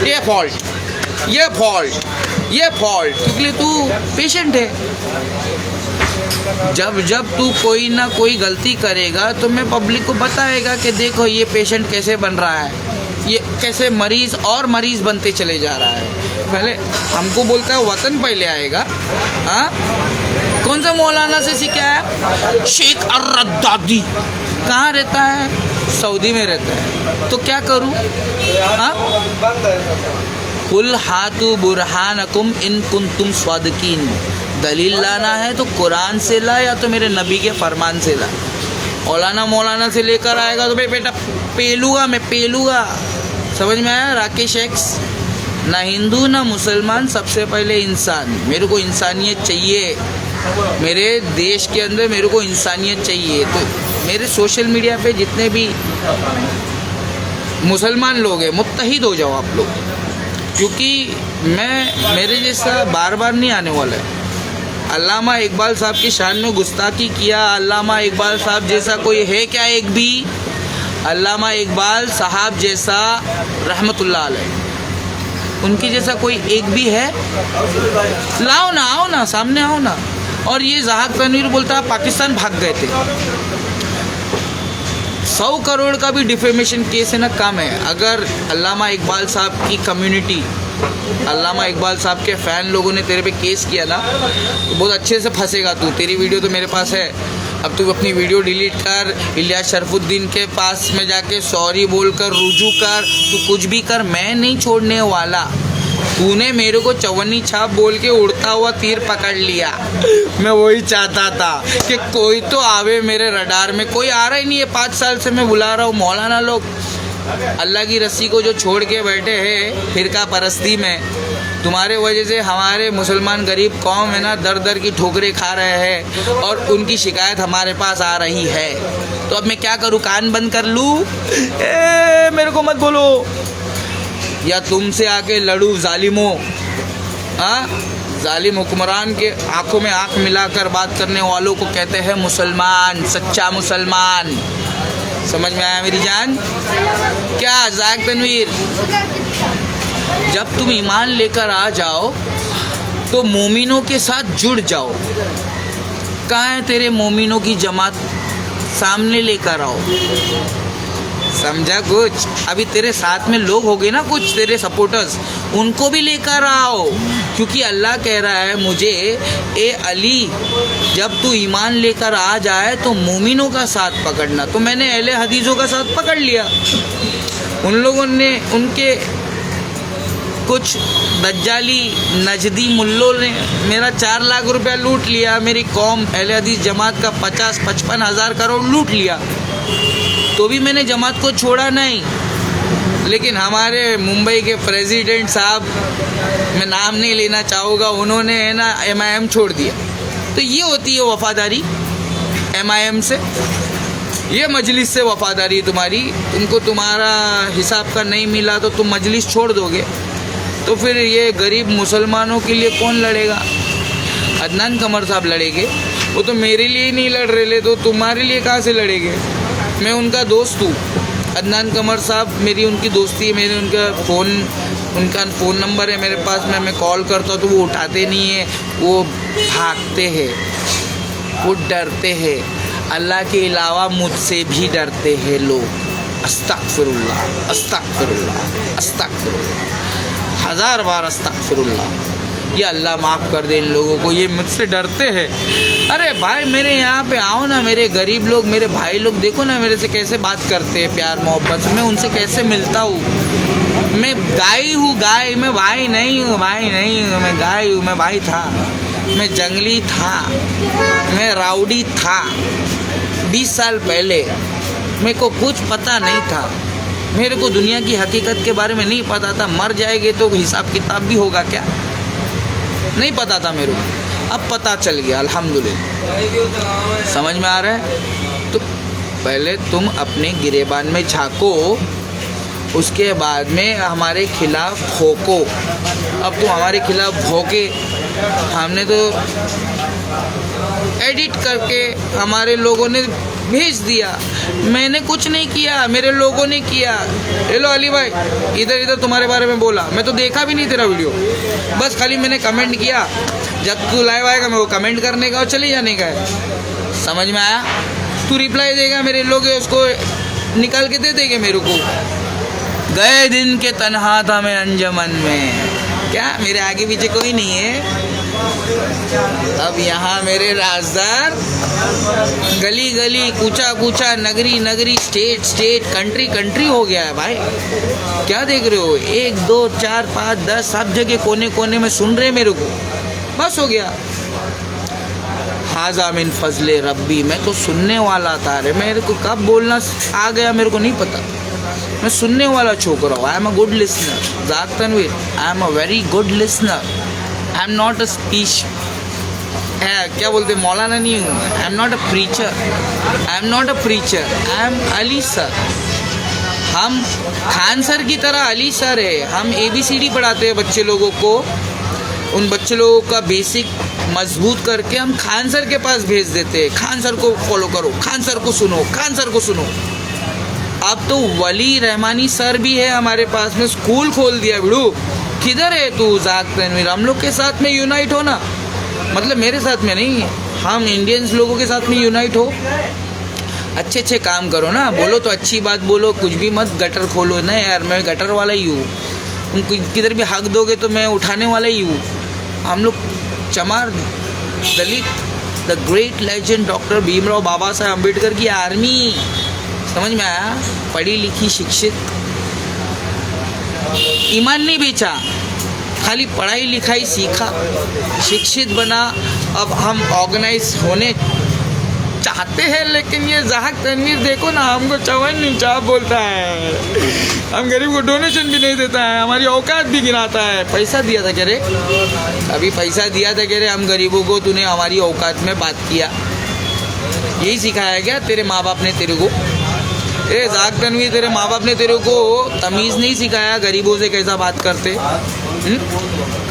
ये फॉल्ट, ये फॉल्ट, ये फॉल्ट, क्योंकि तू पेशेंट है। जब जब तू कोई ना कोई गलती करेगा तो मैं पब्लिक को बताएगा कि देखो ये पेशेंट कैसे बन रहा है, ये कैसे मरीज़ और मरीज़ बनते चले जा रहा है। पहले हमको बोलता है वतन पहले आएगा। हाँ, कौन सा मौलाना से सीखा है? शेख अर्रदादी। कहाँ रहता है? सऊदी में रहता है। तो क्या करूँ? हाँ, कुल हाथु बुरहानकुम इन कुंतुम स्वादिकीन। दलील लाना है तो कुरान से ला, या तो मेरे नबी के फरमान से ला। मौलाना से लेकर आएगा तो भाई बेटा पेलूगा, मैं पेलूगा। समझ में आया? राकेश एक्स। ना हिंदू ना मुसलमान, सबसे पहले इंसान। मेरे को इंसानियत चाहिए। मेरे देश के अंदर मेरे को इंसानियत चाहिए। तो मेरे सोशल मीडिया पे जितने भी मुसलमान लोग हैं, मुत्तहिद हो जाओ आप लोग, क्योंकि मेरे जैसा बार बार नहीं आने वाला है। अल्लामा इकबाल साहब की शान में गुस्ताखी किया। अल्लामा इकबाल साहब जैसा कोई है क्या एक भी? अल्लामा इकबाल साहब जैसा रहमतुल्लाह अलैह, उनकी जैसा कोई एक भी है? लाओ ना, आओ ना, सामने आओ ना। और ये ज़हाक तनवीर बोलता है पाकिस्तान भाग गए थे। 100 करोड़ का भी डिफेमेशन केस है ना, कम है। अगर अल्लामा इकबाल साहब की कम्युनिटी, अल्लामा इकबाल साहब के फ़ैन लोगों ने तेरे पे केस किया ना, तो बहुत अच्छे से फंसेगा तू। तेरी वीडियो तो मेरे पास है। अब तू अपनी वीडियो डिलीट कर, इलियास शरफुद्दीन के पास में जाके सॉरी बोलकर रुजू कर, तू कुछ भी कर, मैं नहीं छोड़ने वाला। तूने मेरे को चवन्नी छाप बोल के उड़ता हुआ तीर पकड़ लिया। मैं वही चाहता था कि कोई तो आवे मेरे रडार में। कोई आ रहा ही नहीं है। 5 साल से मैं बुला रहा हूँ। मौलाना लोग अल्लाह की रस्सी को जो छोड़ के बैठे हैं फिरका परस्ती में, तुम्हारे वजह से हमारे मुसलमान गरीब कौम है ना, दर दर की ठोकरें खा रहे हैं, और उनकी शिकायत हमारे पास आ रही है। तो अब मैं क्या करूँ? कान बंद कर लूँ? मेरे को मत बोलो, या तुमसे आके लड़ूँ जालिमों? हाँ, जालिम हुक्मरान के आंखों में आंख मिलाकर बात करने वालों को कहते हैं मुसलमान, सच्चा मुसलमान। समझ में आया मेरी जान? क्या ज़हाक तनवीर, जब तुम ईमान लेकर आ जाओ तो मोमिनों के साथ जुड़ जाओ। कहाँ है तेरे मोमिनों की जमात? सामने लेकर आओ। समझा कुछ? अभी तेरे साथ में लोग हो गए ना, कुछ तेरे सपोर्टर्स, उनको भी लेकर आओ। क्योंकि अल्लाह कह रहा है मुझे, ए अली, जब तू ईमान लेकर आ जाए तो मोमिनों का साथ पकड़ना। तो मैंने अहले हदीसों का साथ पकड़ लिया। उन लोगों ने, उनके कुछ दज्जाली नजदी मुल्लों ने मेरा 4 लाख रुपया लूट लिया। मेरी कौम अहले हदीस जमात का 50-55 हज़ार करोड़ लूट लिया। तो भी मैंने जमात को छोड़ा नहीं। लेकिन हमारे मुंबई के प्रेसिडेंट साहब, मैं नाम नहीं लेना चाहूँगा, उन्होंने है ना एमआईएम छोड़ दिया। तो ये होती है वफादारी एमआईएम से, ये मजलिस से वफादारी तुम्हारी। तुमको तुम्हारा हिसाब का नहीं मिला तो तुम मजलिस छोड़ दोगे। तो फिर ये गरीब मुसलमानों के लिए कौन लड़ेगा? अदनान कमर साहब लड़ेंगे। वो तो मेरे लिए नहीं लड़ रहे, तो तुम्हारे लिए कहाँ से लड़ेंगे? मैं उनका दोस्त हूँ। अदनान कमर साहब, मेरी उनकी दोस्ती है। मेरे उनका फ़ोन नंबर है मेरे पास में। मैं कॉल करता हूँ तो वो उठाते नहीं है, वो भागते हैं, वो डरते हैं। अल्लाह के अलावा मुझसे भी डरते हैं लोग। अस्तगफिरुल्लाह, अस्तगफिरुल्लाह, अस्तगफिरुल्लाह। 1000 बार अस्तगफिरुल्लाह, ये अल्लाह माफ़ कर दे इन लोगों को, ये मुझसे डरते हैं। अरे भाई मेरे यहाँ पे आओ ना, मेरे गरीब लोग, मेरे भाई लोग, देखो ना मेरे से कैसे बात करते हैं प्यार मोहब्बत से, मैं उनसे कैसे मिलता हूँ। मैं गाय हूँ, गाय, मैं भाई नहीं हूँ, भाई नहीं हूँ, मैं गाय हूँ। मैं भाई था, मैं जंगली था, मैं राउडी था 20 साल पहले, मेरे को कुछ पता नहीं था, मेरे को दुनिया की हकीकत के बारे में नहीं पता था। मर जाएंगे तो हिसाब किताब भी होगा क्या, नहीं पता था मेरे को, अब पता चल गया अल्हम्दुलिल्लाह। समझ में आ रहा है? तो पहले तुम अपने गिरेबान में झांको, उसके बाद में हमारे खिलाफ भौंको। अब तुम हमारे खिलाफ भौंके, हमने तो एडिट करके हमारे लोगों ने भेज दिया, मैंने कुछ नहीं किया, मेरे लोगों ने किया। हेलो अली भाई, इधर इधर तुम्हारे बारे में बोला, मैं तो देखा भी नहीं तेरा वीडियो, बस खाली मैंने कमेंट किया। जब तू लाइव आएगा मैं वो कमेंट करने का और चले जाने का है। समझ में आया? तू रिप्लाई देगा, मेरे लोग उसको निकाल के दे देंगे मेरे को। गए दिन के तन्हा था मैं अंजमन में, क्या मेरे आगे पीछे कोई नहीं है? अब यहाँ मेरे राजदार गली गली, कूचा कूचा, नगरी नगरी, स्टेट स्टेट, कंट्री कंट्री हो गया है भाई। क्या देख रहे हो? 1 2 4 5 10 सब जगह कोने कोने में सुन रहे मेरे को, बस हो गया। हाजा मिन फजले रब्बी, मैं तो सुनने वाला था। अरे मेरे को कब बोलना आ गया मेरे को नहीं पता, मैं सुनने वाला छोकरा हूँ। I am a good listener Zaak Tanveer, I am a very good listener. I am not a speech है, क्या बोलते मौलाना नहीं हूँ। I am not a preacher, I am not a preacher, I am Ali sir. हम खान सर की तरह अली सर है। हम ABCD पढ़ाते हैं बच्चे लोगों को, उन बच्चे लोगों का बेसिक मजबूत करके हम खान सर के पास भेज देते हैं। खान सर को फॉलो करो, खान सर को सुनो, खान सर को सुनो। अब तो वली रहमानी सर भी है हमारे पास में, स्कूल खोल दिया। बिड़ू किधर है तू ज़ाक तनवीर? हम लोग के साथ में यूनाइट हो ना, मतलब मेरे साथ में नहीं, हम इंडियंस लोगों के साथ में यूनाइट हो। अच्छे अच्छे काम करो ना, बोलो तो अच्छी बात बोलो, कुछ भी मत गटर खोलो ना यार। मैं गटर वाला ही हूँ, तुम किधर भी हक दोगे तो मैं उठाने वाला ही हूँ। हम लोग चमार दलित, the great legend doctor Bhimrao Baba Saheb Ambedkar की आर्मी। समझ में आया? पढ़ी लिखी शिक्षित, ईमान नहीं बेचा, खाली पढ़ाई लिखाई सीखा, शिक्षित बना। अब हम ऑर्गेनाइज होने चाहते हैं, लेकिन ये ज़ाक तनवीर देखो ना, हमको चवन इंचाफ बोलता है, हम गरीब को डोनेशन भी नहीं देता है, हमारी औकात भी गिनाता है। पैसा दिया था कह रहे, अभी पैसा दिया था कह रहे हम गरीबों को, तूने हमारी औकात में बात किया। यही सिखाया गया तेरे माँ बाप ने तेरे को? ए ज़ाक तनवीर, तेरे माँ बाप ने तेरे को तमीज़ नहीं सिखाया गरीबों से कैसा बात करते?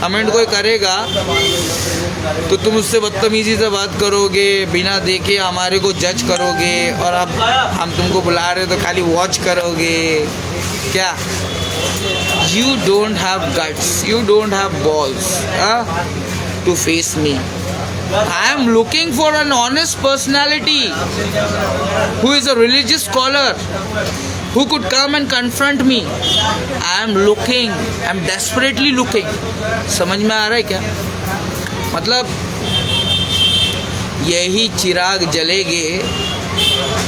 कमेंट कोई करेगा तो तुम उससे बदतमीज़ी से बात करोगे, बिना देखे हमारे को जज करोगे, और अब हम तुमको बुला रहे तो खाली वॉच करोगे क्या? You don't have guts, you don't have balls to face me. I am looking for an honest personality who is a religious scholar who could come and confront me. I am looking, I am desperately looking. समझ में आ रहा है क्या? मतलब यही चिराग जलेंगे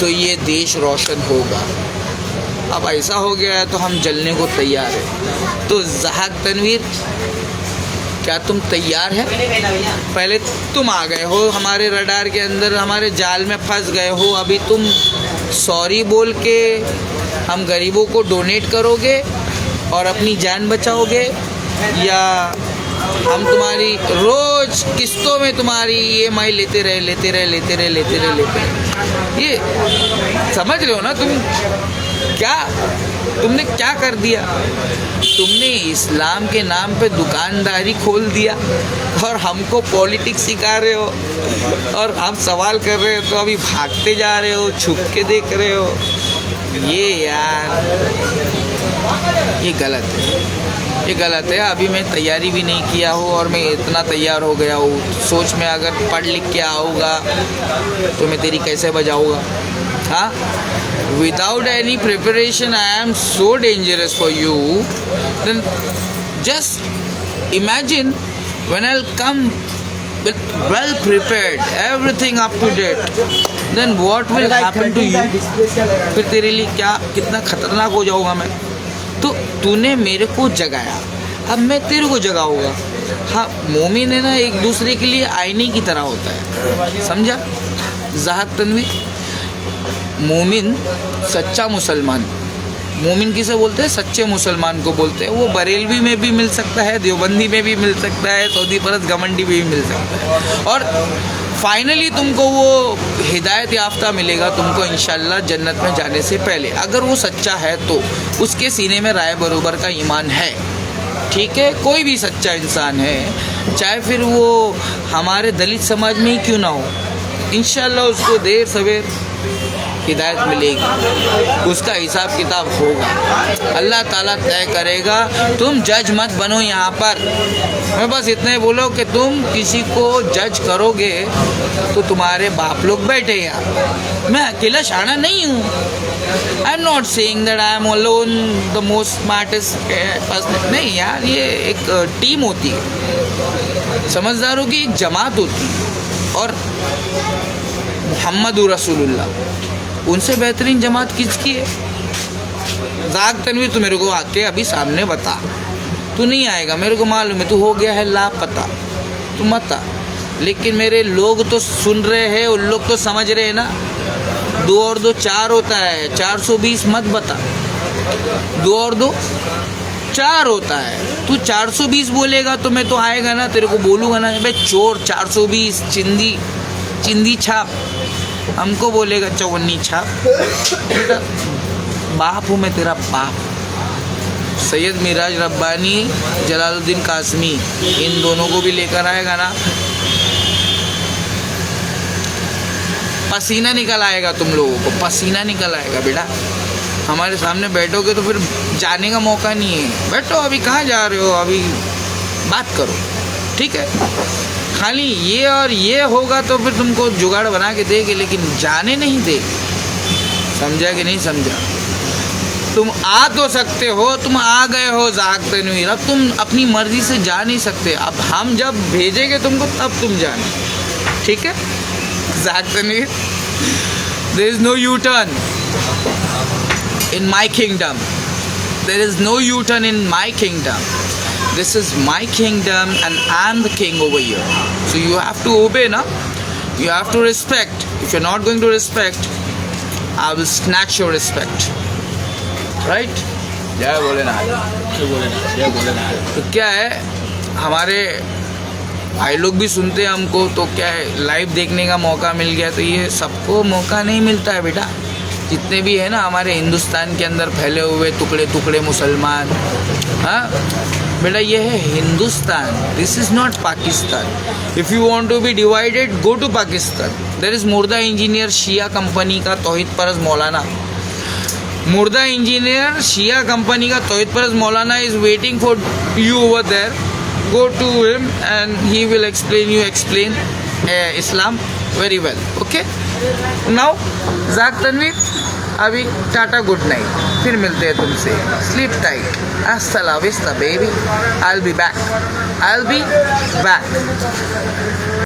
तो ये देश रोशन होगा। अब ऐसा हो गया है तो हम जलने को तैयार हैं। तो ज़ाक तनवीर, क्या तुम तैयार हैं? पहले तुम आ गए हो हमारे रडार के अंदर, हमारे जाल में फंस गए हो। अभी तुम सॉरी बोल के हम गरीबों को डोनेट करोगे और अपनी जान बचाओगे, या हम तुम्हारी रोज किस्तों में तुम्हारी EMI लेते रहे? ये समझ रहे हो ना तुम? क्या तुमने क्या कर दिया? तुमने इस्लाम के नाम पे दुकानदारी खोल दिया और हमको पॉलिटिक्स सिखा रहे हो, और हम सवाल कर रहे हो तो अभी भागते जा रहे हो, छुप के देख रहे हो। ये यार ये गलत है, ये गलत है। अभी मैं तैयारी भी नहीं किया हूँ और मैं इतना तैयार हो गया हूँ। सोच में अगर पढ़ लिख के आऊँगा तो मैं तेरी कैसे बजाऊँगा? हाँ, without any preparation I am so dangerous for you. Then Just imagine when I'll come with well prepared, everything up to date, then what will happen to you? फिर तेरे लिए क्या कितना खतरनाक हो जाऊंगा मैं। तो तूने मेरे को जगाया, अब मैं तेरे को जगाऊंगा। हाँ, मोमिन है ना, एक दूसरे के लिए आईने की तरह होता है, समझा ज़ाहक तनवीर? मोमिन सच्चा मुसलमान, मोमिन किसे बोलते हैं? सच्चे मुसलमान को बोलते हैं। वो बरेलवी में भी मिल सकता है, देवबंदी में भी मिल सकता है, सऊदी परस्त घमंडी में भी मिल सकता है, और फाइनली तुमको वो हिदायत याफ्ता मिलेगा तुमको इंशाल्लाह जन्नत में जाने से पहले, अगर वो सच्चा है तो, उसके सीने में राय बरोबर का ईमान है। ठीक है, कोई भी सच्चा इंसान है, चाहे फिर वो हमारे दलित समाज में ही क्यों ना हो, इंशाल्लाह उसको देर सवेर हिदायत मिलेगी, उसका हिसाब किताब होगा, अल्लाह ताला तय करेगा। तुम जज मत बनो यहाँ पर। मैं बस इतना ही बोलो कि तुम किसी को जज करोगे तो तुम्हारे बाप लोग बैठे यहाँ, मैं अकेला शाना नहीं हूँ। I am not saying that I am alone the most smartest person, नहीं यार, ये एक टीम होती है, समझदारों की एक जमात होती है, और मुहम्मदुर रसूलुल्लाह उनसे बेहतरीन जमात किसकी है? ज़ाहक तनवीर, तू मेरे को आके अभी सामने बता। तू नहीं आएगा, मेरे को मालूम है, तू हो गया है लापता, तू मत आ। लेकिन मेरे लोग तो सुन रहे हैं, उन लोग तो समझ रहे हैं ना, 2 और 2 4 होता है, 420 मत बता। 2 और 2 4 होता है, तू 420 बोलेगा तो मैं तो आएगा ना, तेरे को बोलूँगा ना, भाई चोर 420, चिंदी छाप, हमको बोलेगा 54 छाप। बेटा बाप हूँ मैं तेरा बाप। सैयद मिराज रब्बानी, जलालुद्दीन कासमी, इन दोनों को भी लेकर आएगा ना, पसीना निकल आएगा, तुम लोगों को पसीना निकल आएगा बेटा। हमारे सामने बैठोगे तो फिर जाने का मौका नहीं है। बैठो, अभी कहाँ जा रहे हो, अभी बात करो, ठीक है? खाली ये और ये होगा तो फिर तुमको जुगाड़ बना के देगी, लेकिन जाने नहीं देगी। समझा कि नहीं समझा? तुम आ तो सकते हो, तुम आ गए हो ज़ाहक तनवीर, अब तुम अपनी मर्जी से जा नहीं सकते। अब हम जब भेजेंगे तुमको तब तुम जाना, ठीक है Zahak Tanveer? There is no U turn in my kingdom. There is no U-turn in my kingdom. This is my kingdom and I'm the king over here. So you have to obey, na? You have to respect. If you're not going to respect, I will snatch your respect. Right? जय भोलेनाथ, जय भोलेनाथ, जय भोलेनाथ। तो क्या है, हमारे भाई लोग भी सुनते हैं हमको, तो क्या है, लाइव देखने का मौका मिल गया। तो ये सबको मौका नहीं मिलता है बेटा, जितने भी है ना हमारे हिंदुस्तान के अंदर फैले हुए टुकड़े टुकड़े मुसलमान। हाँ बेटा, ये है Hindustan, this is not Pakistan. If you want to be divided, go to Pakistan. There is मुर्दा इंजीनियर शिया कंपनी का तौहीद परस्त मौलाना, मुर्दा इंजीनियर शिया कंपनी का तौहीद परस्त मौलाना is waiting for you over there. Go to him and he will explain Islam very well. Okay, now Zahak Tanveer, अभी टाटा गुड नाइट, फिर मिलते हैं तुमसे। स्लीप टाइट, हasta la vista baby, I will be back.